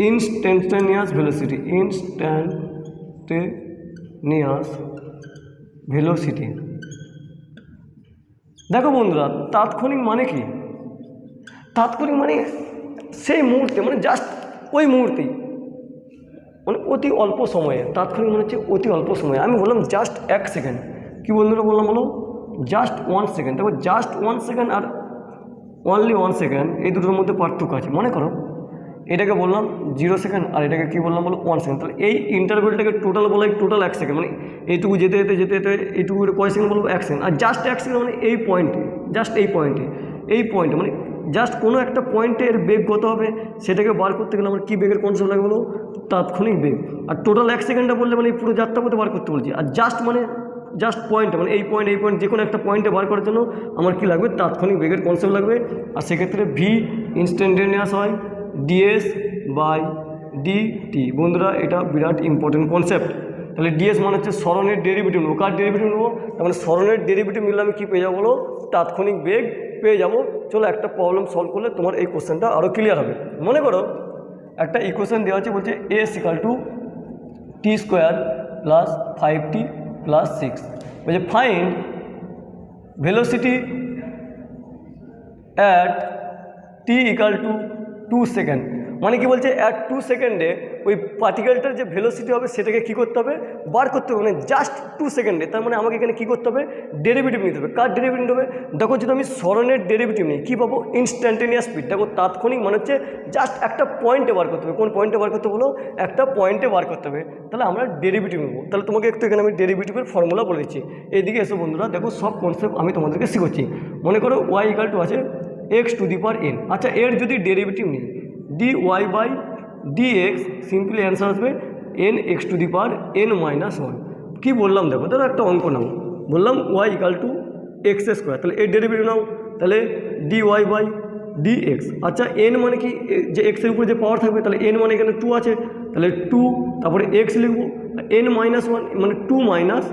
ইনস্ট্যান্টেনিয়াস ভেলোসিটি। Instantaneous velocity. দেখো বন্ধুরা, তাৎক্ষণিক মানে কি, তাৎক্ষণিক মানে সেই মুহূর্তে, মানে জাস্ট ওই মুহূর্তেই, মানে অতি অল্প সময়ে। তাৎক্ষণিক মানে হচ্ছে অতি অল্প সময়ে। আমি বললাম জাস্ট 1 সেকেন্ড, কী বন্ধুরা বললাম বলো, জাস্ট 1 সেকেন্ড। দেখো জাস্ট 1 সেকেন্ড আর অনলি 1 সেকেন্ড এই দুটোর মধ্যে পার্থক্য আছে। মনে করো এটাকে বললাম 0 সেকেন্ড আর এটাকে কী বললাম বলো 1 সেকেন্ড। তাহলে এই ইন্টারভেলটাকে টোটাল বলা হয় টোটাল 1 সেকেন্ড, মানে এইটুকু যেতে যেতে যেতে যেতে এইটুকু কয় সেকেন্ড বলবো 1 সেকেন্ড। আর জাস্ট 1 সেকেন্ড মানে এই পয়েন্টে, জাস্ট এই পয়েন্টে মানে জাস্ট কোনো একটা পয়েন্টের বেগ কত হবে সেটাকে বার করতে গেলে আমার কী বেগের কনসেপ্ট লাগে বলো, তাৎক্ষণিক বেগ। আর টোটাল 1 সেকেন্ডটা বললে মানে পুরো যাত্রা পথে বার করতে বলছি। আর জাস্ট মানে জাস্ট পয়েন্টে, মানে এই পয়েন্ট যে কোনো একটা পয়েন্টে বার করার জন্য আমার কী লাগবে, তাৎক্ষণিক বেগের কনসেপ্ট লাগবে। আর সেক্ষেত্রে ভি ইনস্ট্যান্টেনিয়াস হয় ডিএস বাই ডিটি। বন্ধুরা এটা বিরাট ইম্পর্টেন্ট কনসেপ্ট। তাহলে ডিএস মানে হচ্ছে সরণের ডেরিভেটিভ নেবো। কার ডেরিভেটিভ নেবো, তার মানে সরণের ডেরিভেটিভ নিলে আমি কী পেয়ে যাবো বলো, তাৎক্ষণিক বেগ পেয়ে যাবো। চলো একটা প্রবলেম সলভ করলে তোমার এই কোশ্চেনটা আরও ক্লিয়ার হবে। মনে করো একটা ইকুয়েশন দেওয়া আছে, বলছে S equal to T square plus 5t plus 6। বলছে find velocity at T equal to 2 second. মানে কি বলছে, অ্যাট 2 সেকেন্ডে ওই পার্টিকেলটার যে ভেলোসিটি হবে সেটাকে কী করতে হবে, বার করতে হবে, মানে জাস্ট 2 সেকেন্ডে। তার মানে আমাকে এখানে কী করতে হবে, ডেরিভেটিভ নিতে হবে। কার ডেরিভেটিভ নিতে হবে, দেখো যদি আমি সরণের ডেরিভেটিভ নিই কী পাবো, ইনস্ট্যান্টেনিয়াস স্পিড। দেখো তাৎক্ষণিক মানে হচ্ছে জাস্ট একটা পয়েন্টে বার করতে হবে। কোন পয়েন্টে বার করতে বলো, একটা পয়েন্টে বার করতে হবে। তাহলে আমরা ডেরিভেটিভ নেবো। তাহলে তোমাকে একটু এখানে আমি ডেরিভেটিভের ফর্মুলা বলে দিচ্ছি। এইদিকে এসো বন্ধুরা, দেখো সব কনসেপ্ট আমি তোমাদেরকে শিখোচ্ছি। মনে করো ওয়াই ইকাল টু আছে x to the power n. আচ্ছা এর যদি ডেরিভেটিভ নিই dy by dx, simply answer আসবে n x to the power n minus 1। কী বললাম দেখো, ধরো একটা অঙ্ক নাও, বললাম y equal to x square, তাহলে এর ডেরিভেটিভ নাও, তাহলে dy বাই dx। আচ্ছা এন মানে কি, যে এক্সের উপরে যে পাওয়ার থাকবে, তাহলে এন মানে এখানে 2 আছে, তাহলে 2 তারপরে এক্স লিখবো, এন মাইনাস 1 মানে 2 মাইনাস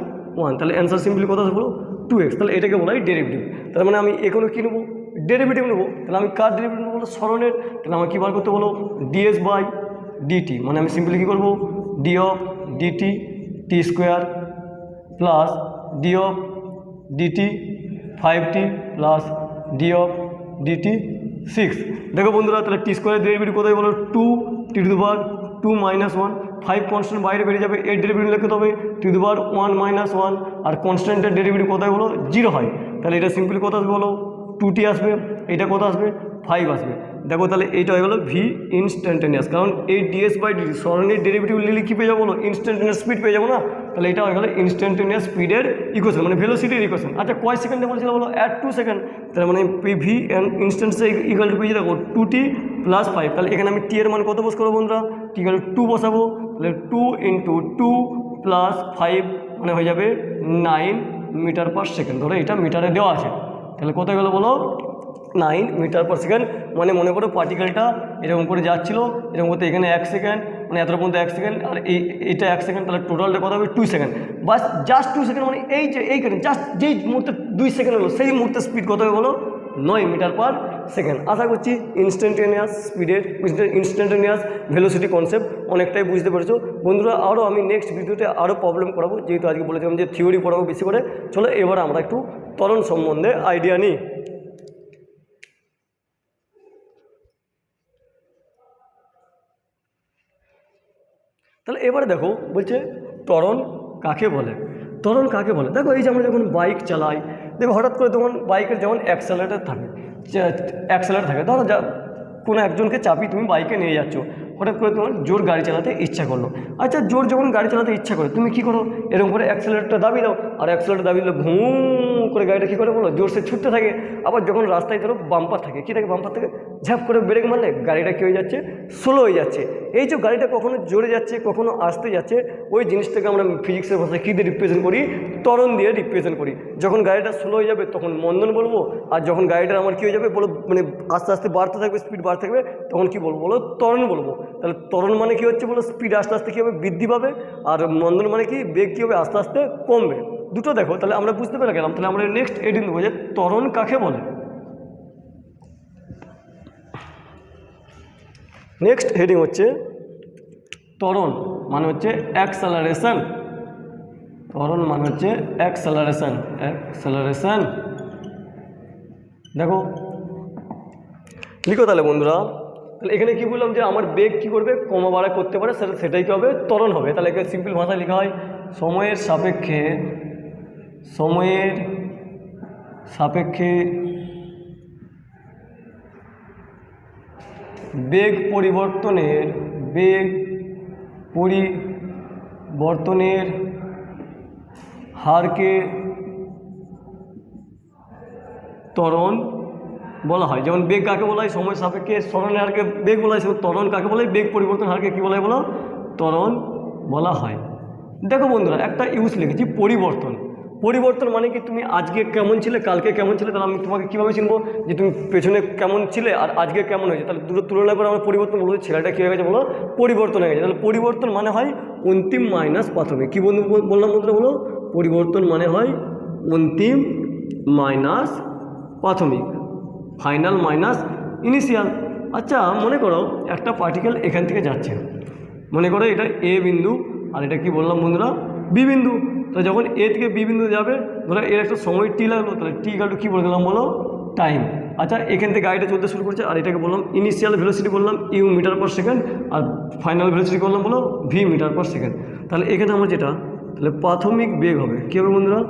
1, তাহলে অ্যান্সার সিম্পলি কথা বলো 2x। তাহলে এটাকে বলা হয় ডেরিভেটিভ। তার মানে আমি এখানে কী নেবো, ডেরিভেটিভ নেবো। তাহলে আমি কার ডেরিভেটিভ নেবো বলো, সরণের। তাহলে আমার কী বার করতে বলো, ডিএস বাই ডিটি। মানে আমি সিম্পলি কী করবো, D of DT T square plus D of DT 5t plus D of DT 6। দেখো বন্ধুরা, তাহলে টি স্কোয়ারের ডেরিভেটিভ কোথায় বলো, 2 t to the power 2 minus 1, 5 constant বাইরে বেরিয়ে যাবে, এর ডেরিভেটিভ লিখতে হবে t to the power 1 minus 1। আর কনস্ট্যান্টের ডেরিভেটিভ কোথায় বলো, 0 হয়। তাহলে এটা সিম্পলি কত আসবে বলো, 2t আসবে, এটা কত আসবে 5 আসবে। দেখো তাহলে এইটা হয়ে গেলো ভি ইনস্ট্যান্টেনিয়াস, কারণ এই ডিএস বাই ডিটি সরণের ডেরিভেটিভ নিলে কী পেয়ে যাবো বলো, ইনস্ট্যান্টেনিয়াস স্পিড পেয়ে যাবো না। তাহলে এটা হয়ে গেলো ইনস্ট্যান্টেনিয়াস স্পিডের ইকুয়েশন, মানে ভেলোসিটির ইকুয়েশন। আচ্ছা কয় সেকেন্ডে বলছিল বলো, অ্যাট 2 সেকেন্ড। তাহলে মানে V and instantaneous equal to পেয়ে দেখো 2t প্লাস 5। তাহলে এখানে আমি টি এর মান কত বস করবো বন্ধুরা, টি ইকুয়াল টু 2 বসাবো। তাহলে 2 × 2 প্লাস 5 মানে হয়ে যাবে 9 মিটার পার সেকেন্ড। ধরো এটা মিটারে দেওয়া আছে, তাহলে কোথায় গেলো বলো 9 মিটার পার সেকেন্ড। মানে মনে করো পার্টিকেলটা এরকম করে যাচ্ছিলো, এরকম করতে এখানে 1 সেকেন্ড, মানে এত পর্যন্ত 1 সেকেন্ড, আর এইটা 1 সেকেন্ড, তাহলে টোটালটা কত হবে 2 সেকেন্ড। বাস জাস্ট 2 সেকেন্ড, মানে এই যে এইখানে জাস্ট যেই মুহূর্তে 2 সেকেন্ড হলো সেই মুহূর্তে স্পিড কত হবে বলো 9 মিটার পার সেকেন্ড। আশা করছি ইনস্ট্যান্টেনিয়াস স্পিডের ইনস্ট্যান্টেনিয়াস ভেলোসিটি কনসেপ্ট অনেকটাই বুঝতে পেরেছো বন্ধুরা। আরও আমি নেক্সট ভিডিওতে আরও প্রবলেম করাবো, যেহেতু আজকে বলেছিলাম যে থিওরি পড়াবো বেশি করে। চলো এবার আমরা একটু ত্বরণ সম্বন্ধে আইডিয়া নিই। তাহলে এবারে দেখো বলছে ত্বরণ কাকে বলে। ত্বরণ কাকে বলে দেখো, এই যে আমরা যখন বাইক চালাই, দেখো হঠাৎ করে তখন বাইকের যেমন অ্যাক্সেলারেটর থাকে, ধরো যা কোনো একজনকে চাপি তুমি বাইকে নিয়ে যাচ্ছ, হঠাৎ করে তোমার জোর গাড়ি চালাতে ইচ্ছা করলো। আচ্ছা, জোর যখন গাড়ি চালাতে ইচ্ছা করে তুমি কী করো, এরকম করে অ্যাক্সেলারেটরটা দাবি দাও, আর অ্যাক্সেলারেটর দাবি দিলে ঘুম করে গাড়িটা কী করে বলো জোরসে ছুটতে থাকে। আবার যখন রাস্তায় ধরো বাম্পার থাকে, কী থাকে বাম্পার থেকে ঝাঁপ করে ব্রেক মারলে গাড়িটা কী হয়ে যাচ্ছে স্লো হয়ে যাচ্ছে। এই যে গাড়িটা কখনো জোরে যাচ্ছে কখনো আসতে যাচ্ছে, ওই জিনিসটাকে আমরা ফিজিক্সের ভাষায় কী দিয়ে রিপ্রেজেন্ট করি, ত্বরণ দিয়ে রিপ্রেজেন্ট করি। যখন গাড়িটা স্লো হয়ে যাবে তখন মন্দন বলবো, আর যখন গাড়িটা আমার কী হয়ে যাবে বলো মানে আস্তে আস্তে বাড়তে থাকবে, স্পিড বাড়তে থাকবে, তখন কী বলবো বলো ত্বরণ বলবো। তাহলে ত্বরণ মানে কী হচ্ছে বলো স্পিড আস্তে আস্তে কী হবে বৃদ্ধি পাবে, আর মন্দন মানে কি বেগ কী হবে আস্তে আস্তে কমবে। দুটো দেখো, তাহলে আমরা বুঝতে পেরে গেলাম। তাহলে আমরা নেক্সট এডিন দেবো যে ত্বরণ কাকে বলে। নেক্সট হেডিং হচ্ছে ত্বরণ মানে হচ্ছে অ্যাক্সেলারেশন। ত্বরণ মানে হচ্ছে অ্যাক্সেলারেশন। দেখো লিখো তাহলে বন্ধুরা। তাহলে এখানে কি বললাম যে আমার বেগ কি করবে কমা বাড়া করতে পারে, সেটাই কি হবে ত্বরণ হবে। তাহলে এখানে সিম্পল ভাষায় লেখা হয় সময়ের সাপেক্ষে বেগ পরিবর্তনের হারকে ত্বরণ বলা হয়। যেমন বেগ কাকে বলা হয় সময় সাপেক্ষে সরণের হারকে বেগ বলা হয়, সেমন ত্বরণ কাকে বলা হয় বেগ পরিবর্তন হারকে কী বলা হয় বলো ত্বরণ বলা হয়। দেখো বন্ধুরা একটা ইউজ লিখেছি পরিবর্তন মানে কি তুমি আজকে কেমন ছিলে কালকে কেমন ছিলে, তাহলে আমি তোমাকে কীভাবে চিনবো যে তুমি পেছনে কেমন ছিলে আর আজকে কেমন হয়েছে, তাহলে দুটো তুলনা করে আমরা পরিবর্তন বলবো ছেলেটা কী হয়ে গেছে বলো পরিবর্তন হয়ে গেছে। তাহলে পরিবর্তন মানে হয় অন্তিম মাইনাস প্রাথমিক। কী বন্ধু বললাম বন্ধুরা বলো পরিবর্তন মানে হয় অন্তিম মাইনাস প্রাথমিক, ফাইনাল মাইনাস ইনিশিয়াল। আচ্ছা মনে করো একটা পার্টিকেল এখান থেকে যাচ্ছে, মনে করো এটা এ বিন্দু আর এটা কি বললাম বন্ধুরা বি বিন্দু। তো যখন এ থেকে বি বিন্দু যাবে ধরো এর একটা সময় টি লাগলো, তাহলে টি ইকুয়াল কী বলে দিলাম বলো টাইম। আচ্ছা এখান থেকে গাড়িটা চলতে শুরু করছে, আর এটাকে বললাম ইনিশিয়াল ভেলোসিটি বললাম ইউ মিটার পার সেকেন্ড, আর ফাইনাল ভেলোসিটি বললাম বলো ভি মিটার পার সেকেন্ড। তাহলে এখানে আমার যেটা তাহলে প্রাথমিক বেগ হবে কী হবে বন্ধুরা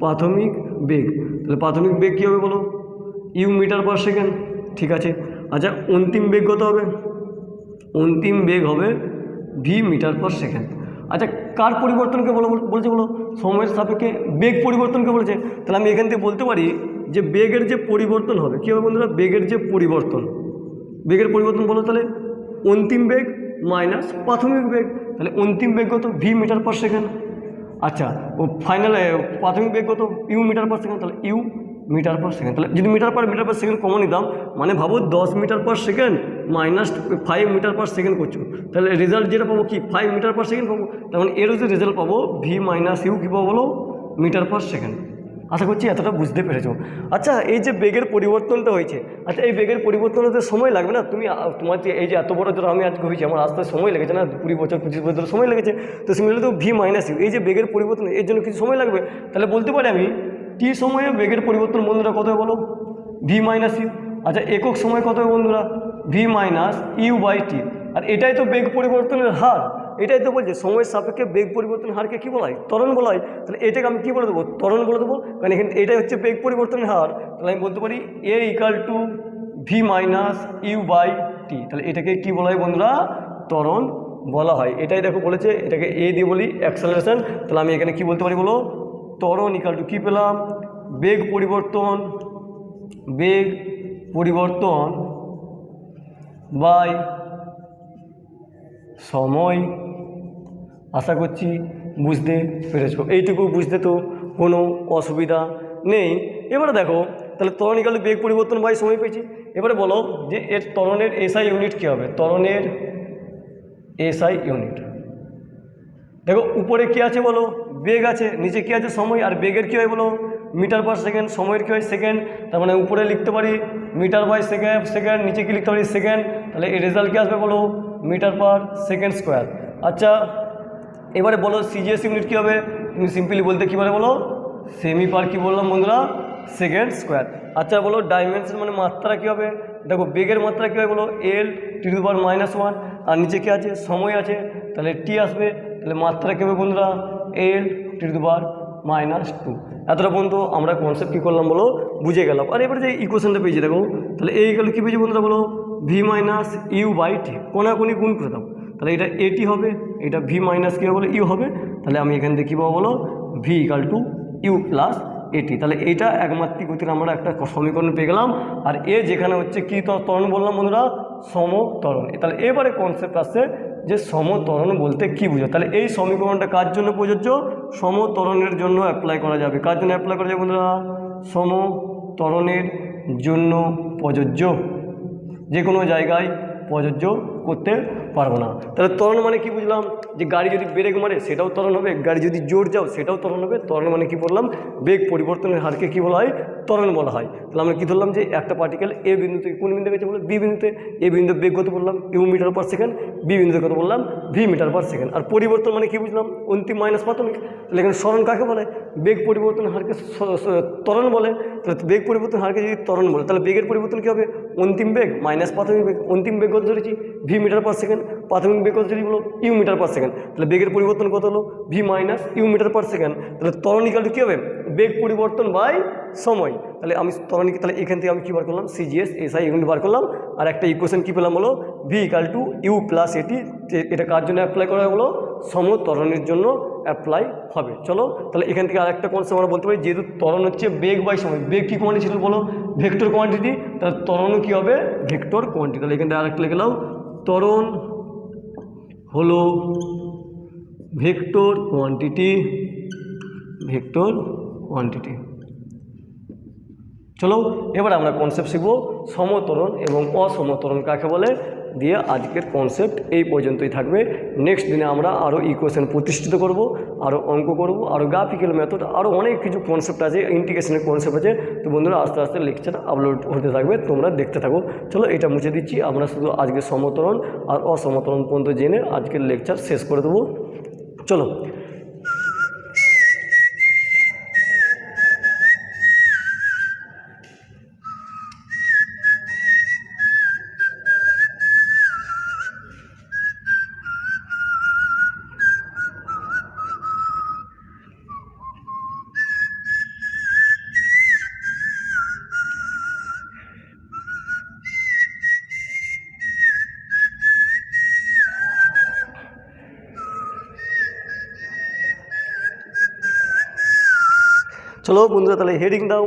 প্রাথমিক বেগ। তাহলে প্রাথমিক বেগ কী হবে বলো ইউ মিটার পার সেকেন্ড, ঠিক আছে। আচ্ছা অন্তিম বেগ কত হবে, অন্তিম বেগ হবে ভি মিটার পার সেকেন্ড। আচ্ছা কার পরিবর্তনকে বলছে বলো সময়ের সাপেক্ষে বেগ পরিবর্তনকে বলেছে। তাহলে আমি এখান থেকে বলতে পারি যে বেগের যে পরিবর্তন হবে কী হবে বন্ধুরা বেগের পরিবর্তন বলো তাহলে অন্তিম বেগ মাইনাস প্রাথমিক বেগ। তাহলে অন্তিম বেগ কত ভি মিটার পার সেকেন্ড। আচ্ছা ও ফাইনালে প্রাথমিক বেগ কত ইউ মিটার পার সেকেন্ড, তাহলে ইউ মিটার পার সেকেন্ড। তাহলে যদি মিটার পার সেকেন্ড কমন নিতাম মানে ভাবো 10 metre per second minus 5 metre per second করছো, তাহলে রেজাল্ট যেটা পাবো কি 5 মিটার পার সেকেন্ড পাবো। তখন এরও যে রেজাল্ট পাবো ভি মাইনাস ইউ কী পাবো বলো মিটার পার সেকেন্ড। আশা করছি এতটা বুঝতে পেরেছো। আচ্ছা এই যে বেগের পরিবর্তনটা হয়েছে, আচ্ছা এই বেগের পরিবর্তন হতে সময় লাগবে না, তোমার যে এই যে এত বড় ধরো আমি আজকে হয়েছি আমার আসতে সময় লেগেছে না 20 বছর 25 বছর ধরে সময় লেগেছে, তো সিমিলারলি তো ভি মাইনাস ইউ এই যে বেগের পরিবর্তন এর জন্য কিছু সময় লাগবে। তাহলে বলতে পারি আমি টি সময়ে বেগের পরিবর্তন বন্ধুরা কত হবে বলো ভি মাইনাস ইউ। আচ্ছা একক সময় কত হবে বন্ধুরা ভি মাইনাস ইউ বাই টি। আর এটাই তো বেগ পরিবর্তনের হার, এটাই তো বলছে সময়ের সাপেক্ষে বেগ পরিবর্তনের হারকে কী বলা হয় ত্বরণ বলা হয়। তাহলে এটাকে আমি কী বলে দেবো ত্বরণ বলে দেবো, কারণ এখানে এটাই হচ্ছে বেগ পরিবর্তনের হার। তাহলে আমি বলতে পারি a equal to v minus u by t. তাহলে এটাকে কী বলা হয় বন্ধুরা ত্বরণ বলা হয়। এটাই দেখো বলেছে এটাকে এ দিয়ে বলি অ্যাক্সেলারেশন। তাহলে আমি এখানে কী বলতে পারি বলো ত্বরণ ইকাল টু কী পেলাম বেগ পরিবর্তন বাই সময়। আশা করছি বুঝতে পেরেছো। এইটুকু বুঝতে তো কোনো অসুবিধা নেই। এবারে দেখো তাহলে ত্বরণ ইকুয়াল টু বেগ পরিবর্তন বাই সময় পেয়েছি। এবারে বলো যে এর ত্বরণের এসআই ইউনিট কী হবে? ত্বরণের এসআই ইউনিট দেখো উপরে কী আছে বলো? বেগ আছে, নিচে কী আছে? সময়। আর বেগের কী হয় বলো? Metre per second. সময়ের কী হয়? সেকেন্ড। তার মানে উপরে লিখতে পারি মিটার বাই সেকেন্ড, নিচে কি লিখতে পারি? সেকেন্ড। তাহলে এর রেজাল্ট কী আসবে বলো? Metre per second square. আচ্ছা এবারে বলো সিজিএস ইউনিট কী হবে? তুমি সিম্পলি বলতে কী পারে বলো? সেমি পার কী বললাম বন্ধুরা? Second square. আচ্ছা বলো ডাইমেনশন মানে মাত্রা কী হবে? দেখো বেগের মাত্রা কী হয় বলো? L⁻⁻1। আর নিচে কী আছে? সময় আছে, তাহলে টি আসবে। তাহলে মাত্রা কী হবে বন্ধুরা? L⁻²। এতটা পর্যন্ত আমরা কনসেপ্ট কী করলাম বলো? বুঝে গেলাম। আর এবারে যে ইকুয়েশনটা পেয়েছি দেখো, তাহলে এই গেল কী পেয়েছি বন্ধুরা বলো? V-U/T কোনাকুনি গুণ করে দাও, তাহলে এটা এটি হবে, এটা V মাইনাস কী হবে বলো? ইউ হবে। তাহলে আমি এখান থেকে কী পাবো বলো? V=U+AT। তাহলে এইটা একমাত্রিক গতির আমরা একটা সমীকরণ পেয়ে গেলাম। আর এ যেখানে হচ্ছে কী ত্বরণ বললাম বন্ধুরা? সমত্বরণ। তাহলে এবারে কনসেপ্ট আসছে যে সমত্বরণ বলতে কী বোঝায়। তাহলে এই সমীকরণটা কার জন্য প্রযোজ্য? সমত্বরণের জন্য অ্যাপ্লাই করা যাবে। কার জন্য অ্যাপ্লাই করা যাবে বন্ধুরা? সমত্বরণের জন্য প্রযোজ্য, যে কোনো জায়গায় প্রযোজ্য করতে পারবো না। তাহলে ত্বরণ মানে কি বুঝলাম? যে গাড়ি যদি ব্রেক মারে সেটাও ত্বরণ হবে, গাড়ি যদি জোর যাও সেটাও ত্বরণ হবে। ত্বরণ মানে কি বললাম? বেগ পরিবর্তনের হারকে কী বলা হয়? ত্বরণ বলা হয়। তাহলে আমরা কী ধরলাম যে একটা পার্টিকেল এ বিন্দু থেকে কোন বিন্দু গেছে বলে? বি বিন্দুতে। এ বিন্দু বেগ কত বললাম? You metre per second. B বিন্দুতে কত বললাম? V metre per second. আর পরিবর্তন মানে কি বুঝলাম? অন্তিম মাইনাস প্রাথমিক। তাহলে এখানে সরণ কাকে বলে? বেগ পরিবর্তনের হারকে ত্বরণ বলে। তাহলে বেগ পরিবর্তন হারকে যদি ত্বরণ বলে তাহলে বেগের পরিবর্তন কী হবে? অন্তিম বেগ মাইনাস প্রাথমিক বেগ। অন্তিম বেগ কত ধরেছি? V metre per second. প্রাথমিক বেগ কত ধরেছি বলো? U metre per second. তাহলে বেগের পরিবর্তন কত হলো? V-ইউ মিটার পার সেকেন্ড। তাহলে ত্বরণ ইকুয়াল টু কী হবে? বেগ পরিবর্তন বাই সময়। তাহলে আমি ত্বরণ তাহলে এখান থেকে আমি কী বার করলাম? সিজিএস এসআই ইউনিট বার করলাম। আর একটা ইকুয়েশন কী পেলাম বলো? V=U+AT। এটা কার জন্য অ্যাপ্লাই করা হয় বলো? সমত্বরণের জন্য অ্যাপ্লাই হবে। চলো তাহলে এখান থেকে আরেকটা কনসেপ্ট আমরা বলতে পারি, যেহেতু ত্বরণ হচ্ছে বেগ বাই সময়। বেগ কী কোয়ান্টিটি ছিল বলো? Vector quantity. তাহলে ত্বরণও কী হবে? Vector quantity. তাহলে এখান থেকে আরেকটা লিখে নাও, ত্বরণ হলো ভেক্টর কোয়ান্টিটি। Vector quantity. চলো এবার আমরা কনসেপ্ট শিখব সমত্বরণ এবং অসমত্বরণ কাকে বলে দিয়ে। আজকের কনসেপ্ট এই পর্যন্তই থাকবে। নেক্সট দিনে আমরা আরও ইকুয়েশন প্রতিষ্ঠিত করব, আরও অঙ্ক করব, আরও গ্রাফিক্যাল মেথড, আরও অনেক কিছু কনসেপ্ট আছে, ইন্টিগ্রেশনের কনসেপ্ট আছে। তো বন্ধুরা আস্তে আস্তে লেকচার আপলোড হতে থাকবে, তোমরা দেখতে থাকো। চলো এটা মুছে দিচ্ছি, আমরা শুধু আজকে সমত্বরণ আর অসমত্বরণ পর্যন্ত জেনে আজকের লেকচার শেষ করে দেবো। চলো চলো বন্ধুরা তাহলে হেডিং দাও,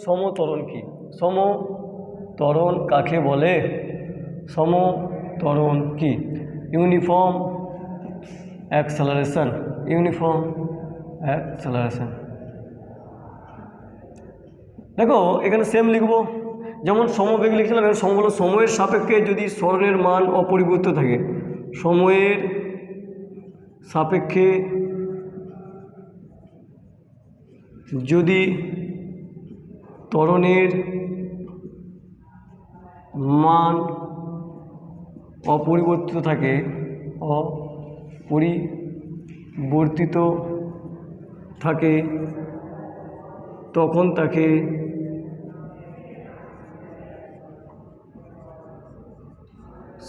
সমত্বরণ কি? সমত্বরণ কাকে বলে? সমত্বরণ কি? Uniform acceleration. Uniform acceleration. দেখো এখানে সেম লিখবো, যেমন সমবেগ লিখছিলাম। এখানে সম হলো সময়ের সাপেক্ষে যদি সরণের মান অপরিবর্তিত থাকে। সময়ের সাপেক্ষে যদি ত্বরণের মান অপরিবর্তিত থাকে, অপরিবর্তিত থাকে, তখন তাকে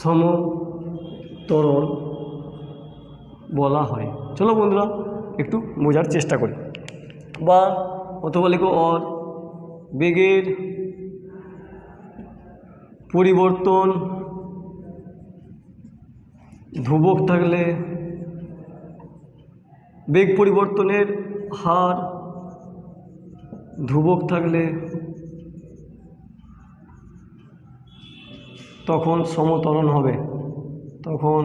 সমত্বরণ বলা হয়। চলো বন্ধুরা একটু বোঝার চেষ্টা করি। বা অথবা লিখো অর বেগের পরিবর্তন ধ্রুবক থাকলে, বেগ পরিবর্তনের হার ধ্রুবক থাকলে তখন সমত্বরণ হবে। তখন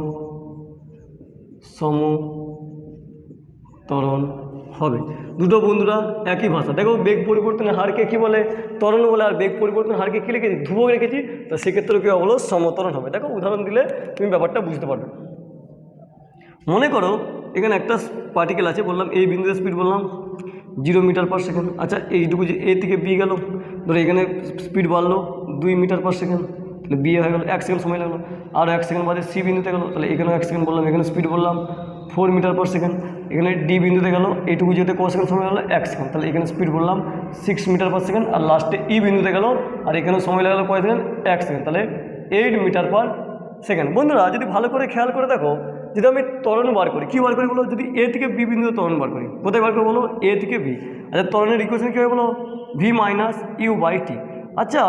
সমত্বরণ হবে। দুটো বন্ধুরা একই ভাষা। দেখো বেগ পরিবর্তনের হারকে কী বলে? ত্বরণ বলে। আর বেগ পরিবর্তনের হারকে কী লিখেছি? ধ্রুবক রেখেছি। তো সেক্ষেত্রে কী হলো? সমত্বরণ হবে। দেখো উদাহরণ দিলে তুমি ব্যাপারটা বুঝতে পারবে। মনে করো এখানে একটা পার্টিকেল আছে, বললাম এই বিন্দুতে স্পিড বললাম 0 মিটার পার সেকেন্ড। আচ্ছা এইটুকু যে এ থেকে বি গেল, ধরো এখানে স্পিড বাড়লো 2 মিটার পার সেকেন্ড, তাহলে বি হয়ে গেলো, 1 সেকেন্ড সময় লাগলো। আর 1 সেকেন্ড বাদে সি বিন্দুতে গেলো, তাহলে এখানেও 1 সেকেন্ড বললাম, এখানে স্পিড বললাম 4 মিটার পার সেকেন্ড। এখানে ডি বিন্দুতে গেলো, এইটুকু যেতে ক সেকেন্ড সময় লাগলো? 1 সেকেন্ড, তাহলে এখানে স্পিড বললাম 6 মিটার পার সেকেন্ড। আর লাস্টে ই বিন্দুতে গেলো, আর এখানে সময় লাগলো কয় সেকেন্ড? 1 সেকেন্ড, তাহলে 8 মিটার পার সেকেন্ড। বন্ধুরা যদি ভালো করে খেয়াল করে দেখো, যদি আমি ত্বরণ বার করি, কী বার করি বলো? যদি এ থেকে বি বিন্দুতে ত্বরণ বার করি, কোথায় বার করবো বলো? এ থেকে বি। আচ্ছা ত্বরণের ইকুয়েশন কী হবে বলো? ভি মাইনাস ইউ বাই টি। আচ্ছা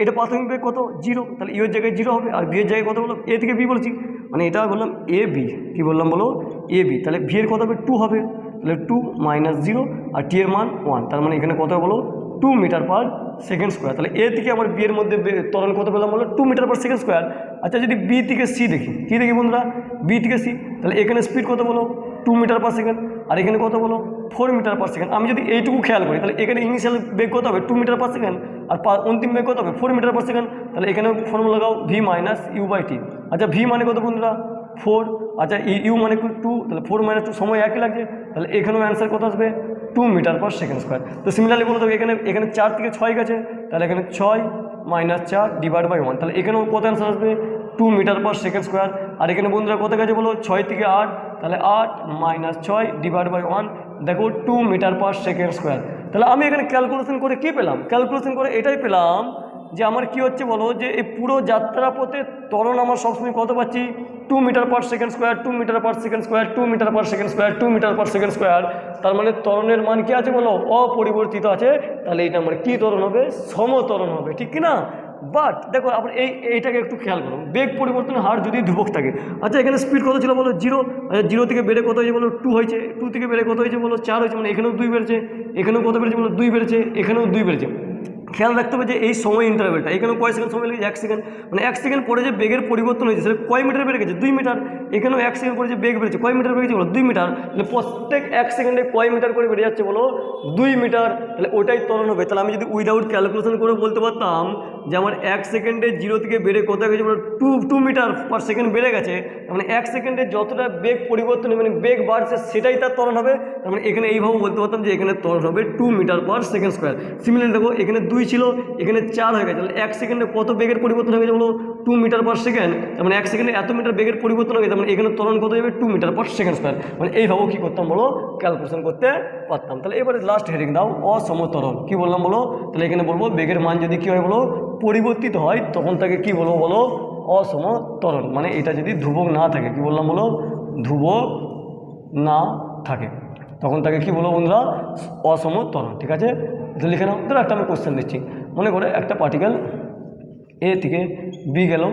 এটা প্রাথমিক বেগ কত? 0, তাহলে ইউর জায়গায় 0 হবে। আর বি এর জায়গায় কত বলো? এ থেকে বি বলছি, মানে এটা বললাম এ বি। কী বললাম বলো? A B. তাহলে ভি এর কত হবে? 2 হবে, তাহলে 2 মাইনাস 0, আর টি এর মান 1, তার মানে এখানে কত হবে বলো? 2 মিটার পার সেকেন্ড স্কোয়ার। তাহলে এ থেকে আমার বি এর মধ্যে ত্বরণ কত পেলাম বলো? 2 মিটার পার সেকেন্ড স্কোয়ার। আচ্ছা যদি বি থেকে সি দেখি, কী দেখি বন্ধুরা? বি থেকে সি, তাহলে এখানে স্পিড কত বলো? 2 মিটার পার সেকেন্ড, আর এখানে কত বলো? 4 মিটার পার সেকেন্ড। আমি যদি এইটুকু খেয়াল করি, তাহলে এখানে ইনিশিয়াল বেগ কত হবে? 2 মিটার পার সেকেন্ড, আর অন্তিম বেগ কত হবে? 4 মিটার পার সেকেন্ড। তাহলে এখানে ফর্মুলা লাগাও ভি মাইনাস ইউ বাই টি। আচ্ছা ভি মানে কত বন্ধুরা? 4, আচ্ছা ইউ মানে 2, তাহলে 4 মাইনাস 2 সময় একই লাগছে, তাহলে এখানেও অ্যান্সার কত আসবে? 2 মিটার পার সেকেন্ড স্কোয়ার। তো সিমিলারলি বলতে হবে এখানে 4 থেকে 6 গেছে, তাহলে এখানে 6 মাইনাস 4 ডিভাইড বাই 1, তাহলে এখানেও কত অ্যান্সার আসবে? 2 মিটার পার সেকেন্ড স্কোয়ার। আর এখানে বন্ধুরা কত গেছে বলো? 6 থেকে 8, তাহলে 8 মাইনাস 6 ডিভাইড বাই 1, দেখো 2 মিটার পার সেকেন্ড স্কোয়ার। তাহলে আমি এখানে ক্যালকুলেশন করে কী পেলাম? ক্যালকুলেশন করে এটাই পেলাম যে আমার কি হচ্ছে বলো, যে এই পুরো যাত্রাপথে ত্বরণ আমার সবসময় কত পাচ্ছি? 2 metre per second square, 2 metre per second square, 2 metre per second square, 2 metre per second square. তার মানে ত্বরণের মান কি আছে বলো? অপরিবর্তিত আছে। তাহলে এটা আমার কী ত্বরণ হবে? সমত্বরণ হবে, ঠিক কি না? বাট দেখো আবার এইটাকে একটু খেয়াল করো, বেগ পরিবর্তনের হার যদি ধ্রুবক থাকে। আচ্ছা এখানে স্পিড কত ছিল বলো? 0। আচ্ছা 0 থেকে বেড়ে কত হয়েছে বলো? 2 হয়েছে। 2 থেকে বেড়ে কত হয়েছে বলো? 4 হয়েছে, মানে এখানেও 2 বেড়েছে, এখানেও কত বেড়েছে বলো? 2 বেড়েছে, এখানেও 2 বেড়েছে। খেয়াল রাখতে হবে যে এই সময় ইন্টারভেলটা, এখানেও কয় সেকেন্ড সময় লেগেছে? 1 সেকেন্ড, মানে 1 সেকেন্ড পরে যে বেগের পরিবর্তন হয়েছে সেটা কয় মিটার বেড়ে গেছে? 2 মিটার। এখানেও 1 সেকেন্ড পরে যে বেগ বেড়েছে কয় মিটার বেড়ে গেছে বলো? 2 মিটার। তাহলে প্রত্যেক 1 সেকেন্ডে কয় মিটার করে বেড়ে যাচ্ছে বলো? 2 মিটার। তাহলে ওটাই ত্বরণ হবে। তাহলে আমি যদি উইদাউট ক্যালকুলেশন করে বলতে পারতাম যে আমার 1 সেকেন্ডে 0 থেকে বেড়ে কত গেছে বলো? 2 মিটার পার সেকেন্ড বেড়ে গেছে, মানে 1 সেকেন্ডে যতটা বেগ পরিবর্তন মানে বেগ বাড়ছে সেটাই তার ত্বরণ হবে। তার মানে এখানে এইভাবে বলতে পারতাম যে এখানে ত্বরণ হবে 2 metre per second square. Similarly দেখো এখানে 2 ছিল, এখানে 4 হয়ে গেছে, তাহলে 1 সেকেন্ডে কত বেগের পরিবর্তন হয়ে গেছে বলো? 2 মিটার পার সেকেন্ড। তার মানে 1 সেকেন্ডে এত মিটার বেগের পরিবর্তন হয়ে গেছে, মানে এখানে ত্বরণ কত যাবে? 2 মিটার পার সেকেন্ড স্কোয়ার। মানে এইভাবেও কী করতাম বলো? ক্যালকুলেশন করতে পারতাম। তাহলে এবারে লাস্ট হেডিং দাও অসমত্বরণ। কী বললাম বলো? তাহলে এখানে বলবো বেগের মান যদি কী হয় বলো? পরিবর্তিত হয়, তখন তাকে কী বলবো বলো? অসমত্বরণ। মানে এটা যদি ধ্রুবক না থাকে, কী বললাম বলো? ধ্রুবক না থাকে, তখন তাকে কী বলবো বন্ধুরা? অসমত্বরণ। ঠিক আছে, তো লিখে নাও। ধরো একটা আমি কোশ্চেন দিচ্ছি, মনে করে একটা পার্টিকেল এ থেকে বি গেল,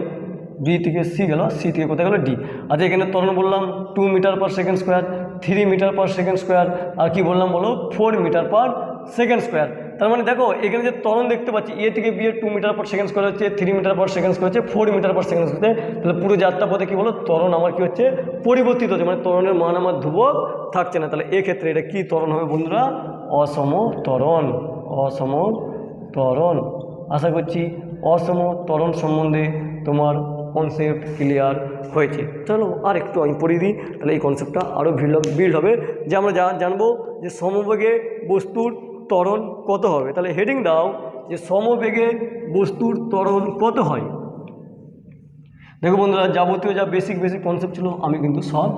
বি থেকে সি গেল, সি থেকে কোথায় গেলো? ডি। আচ্ছা এখানে ত্বরণ বললাম 2 metre per second square, 3 metre per second square, আর কি বললাম বলো? 4 মিটার পার সেকেন্ড স্কোয়ার। তার মানে দেখো এখানে যে ত্বরণ দেখতে পাচ্ছি এ থেকে বি এর 2 মিটার পার সেকেন্ড স্কোয়ার হচ্ছে, 3 মিটার পার সেকেন্ড স্কোয়ার হচ্ছে, 4 মিটার পার সেকেন্ড স্কোয়ার হচ্ছে। তাহলে পুরো যাত্রা পথে কী বলো? ত্বরণ আমার কী হচ্ছে? পরিবর্তিত হচ্ছে, মানে ত্বরণের মান আমার ধ্রুবক থাকছে না। তাহলে এক্ষেত্রে এটা কী ত্বরণ হবে বন্ধুরা? অসমত্বরণ। অসমত্বরণ। আশা করছি অসমত্বরণ সম্বন্ধে তোমার কনসেপ্ট ক্লিয়ার হয়েছে। চলো আর একটু আমি পড়িয়ে দিই, তাহলে এই কনসেপ্টটা আরও বিল্ড হবে, যে আমরা জানবো যে সমবেগে বস্তুর ত্বরণ কত হবে। তাহলে হেডিং দাও যে সমবেগে বস্তুর ত্বরণ কত হয়। দেখো বন্ধুরা, যাবতীয় যা বেসিক কনসেপ্ট ছিল আমি কিন্তু সব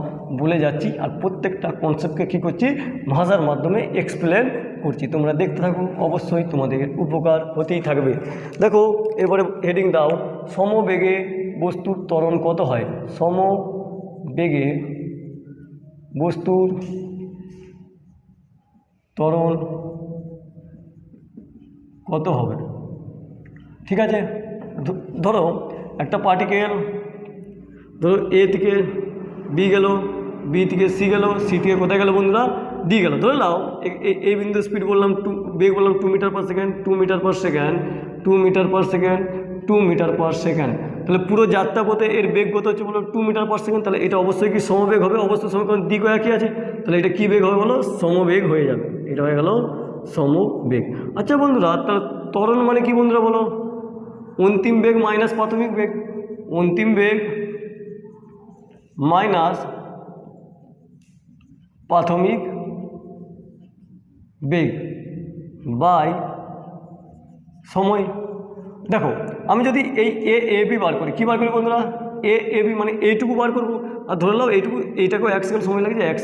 বলে যাচ্ছি, আর প্রত্যেকটা কনসেপ্টকে কী করছি? ভাষার মাধ্যমে এক্সপ্লেন করছি। তোমরা দেখতে থাকো, অবশ্যই তোমাদের উপকার হতেই থাকবে। দেখো এবারে হেডিং দাও সমবেগে বস্তুর ত্বরণ কত হয়। সমবেগে বস্তুর ত্বরণ কত হবে। ঠিক আছে, ধরো একটা পার্টিকেল, ধরো এ থেকে বি গেল, বি থেকে সি গেল, সি থেকে কোথায় গেল বন্ধুরা? ডি গেল। ধরে নাও এই বিন্দু স্পিড বললাম বেগ বললাম 2 metre per second, 2 metre per second, 2 metre per second, 2 metre per second. তাহলে পুরো যাত্রাপথে এর বেগ কত হচ্ছে বললাম 2 মিটার পার সেকেন্ড। তাহলে এটা অবশ্যই কি সমবেগ হবে? অবশ্যই সমবেগ, কারণ দিকও একই আছে। তাহলে এটা কী বেগ হবে বলো, সমবেগ হয়ে যাবে, এটা হয়ে গেল সমবেগ। আচ্ছা বন্ধুরা, তাহলে ত্বরণ মানে কি বন্ধুরা বলো, অন্তিম বেগ মাইনাস প্রাথমিক বেগ, অন্তিম বেগ মাইনাস প্রাথমিক বেগ বাই সময়। দেখো আমি যদি এই এ বি বার করি, কী বার করি বন্ধুরা, এ বি মানে এইটুকু বার করবো, আর ধরে নাও এইটাকেও 1 সেকেন্ড সময় লাগে, 1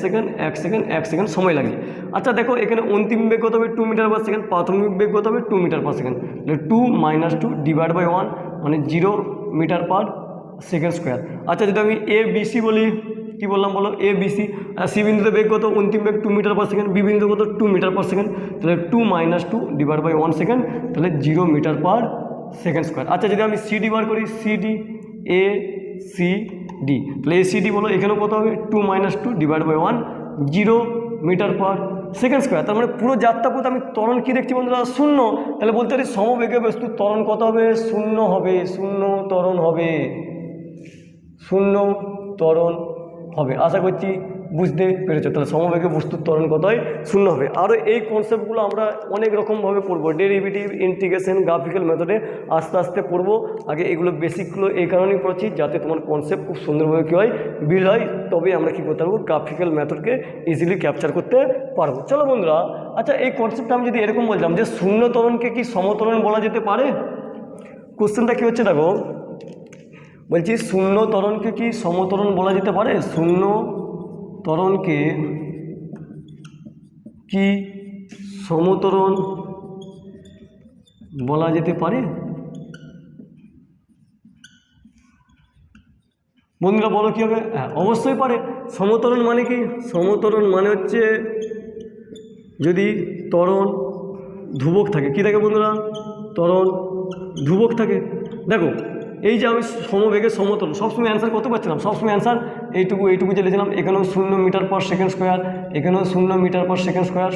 সেকেন্ড সময় লাগে। আচ্ছা দেখো এখানে অন্তিম বেগ কত হবে 2 মিটার পার সেকেন্ড, প্রাথমিক বেগ কত হবে 2 মিটার পার সেকেন্ড, তাহলে 2 - 2 ডিভাইড বাই 1 মানে 0 মিটার পার সেকেন্ড স্কোয়ার। আচ্ছা যদি আমি এ বি সি বলি, কী বললাম বলো, এ বি সি, সি বিন্দুতে বেগ কত, অন্তিম বেগ 2 মিটার পার সেকেন্ড, বি বিন্দুতে কত 2 মিটার পার সেকেন্ড, তাহলে 2 - 2 ডিভাইড বাই 1 সেকেন্ড, তাহলে 0 মিটার পার সেকেন্ড স্কোয়ার। আচ্ছা যদি আমি সিডি বার করি, সিডি এ সি ডি, তাহলে এ সি ডি বলো এখানেও কত হবে 2 - 2 divide by 1 0 metre per second square. তার মানে পুরো যাত্রাপথ আমি ত্বরণ কী দেখছি বন্ধুরা, শূন্য। তাহলে বলতে পারি সমবেগে বস্তুর ত্বরণ কত হবে, শূন্য হবে, শূন্য ত্বরণ হবে, শূন্য ত্বরণ হবে। আশা করছি বুঝতে পেরেছো। তাহলে সমবেগে বস্তুর ত্বরণ কত হয়, শূন্য হবে। আরও এই কনসেপ্টগুলো আমরা অনেক রকমভাবে পড়বো, ডেরিভেটিভ, ইন্টিগ্রেশন, গ্রাফিক্যাল মেথডে আস্তে আস্তে পড়বো। আগে এগুলো বেসিকগুলো এই কারণেই পড়ছি যাতে তোমার কনসেপ্ট খুব সুন্দরভাবে কী হয়, বিল হয়, তবে আমরা কী করতে পারবো, গ্রাফিক্যাল মেথডকে ইজিলি ক্যাপচার করতে পারবো। চলো বন্ধুরা, আচ্ছা এই কনসেপ্টটা আমি যদি এরকম বলতাম যে শূন্য ত্বরণকে কি সমত্বরণ বলা যেতে পারে, কোশ্চেনটা কী হচ্ছে দেখো, বলছি শূন্য ত্বরণকে কি সমত্বরণ বলা যেতে পারে, শূন্য ত্বরণকে কি সমত্বরণ বলা যেতে পারে? বন্ধুরা বলো কী হবে, হ্যাঁ অবশ্যই পারে। সমত্বরণ মানে কি, সমত্বরণ মানে হচ্ছে যদি ত্বরণ ধ্রুবক থাকে, কী থাকে বন্ধুরা, ত্বরণ ধ্রুবক থাকে। দেখো এই যে আমি সমবেগে সমতল সবসময় অ্যান্সার কত পাচ্ছিলাম, সবসময় অ্যান্সার এইটুকু যে লিখেছিলাম, এখানেও 0 মিটার পার সেকেন্ড স্কোয়ার, এখানেও 0 মিটার পার সেকেন্ড স্কোয়ার,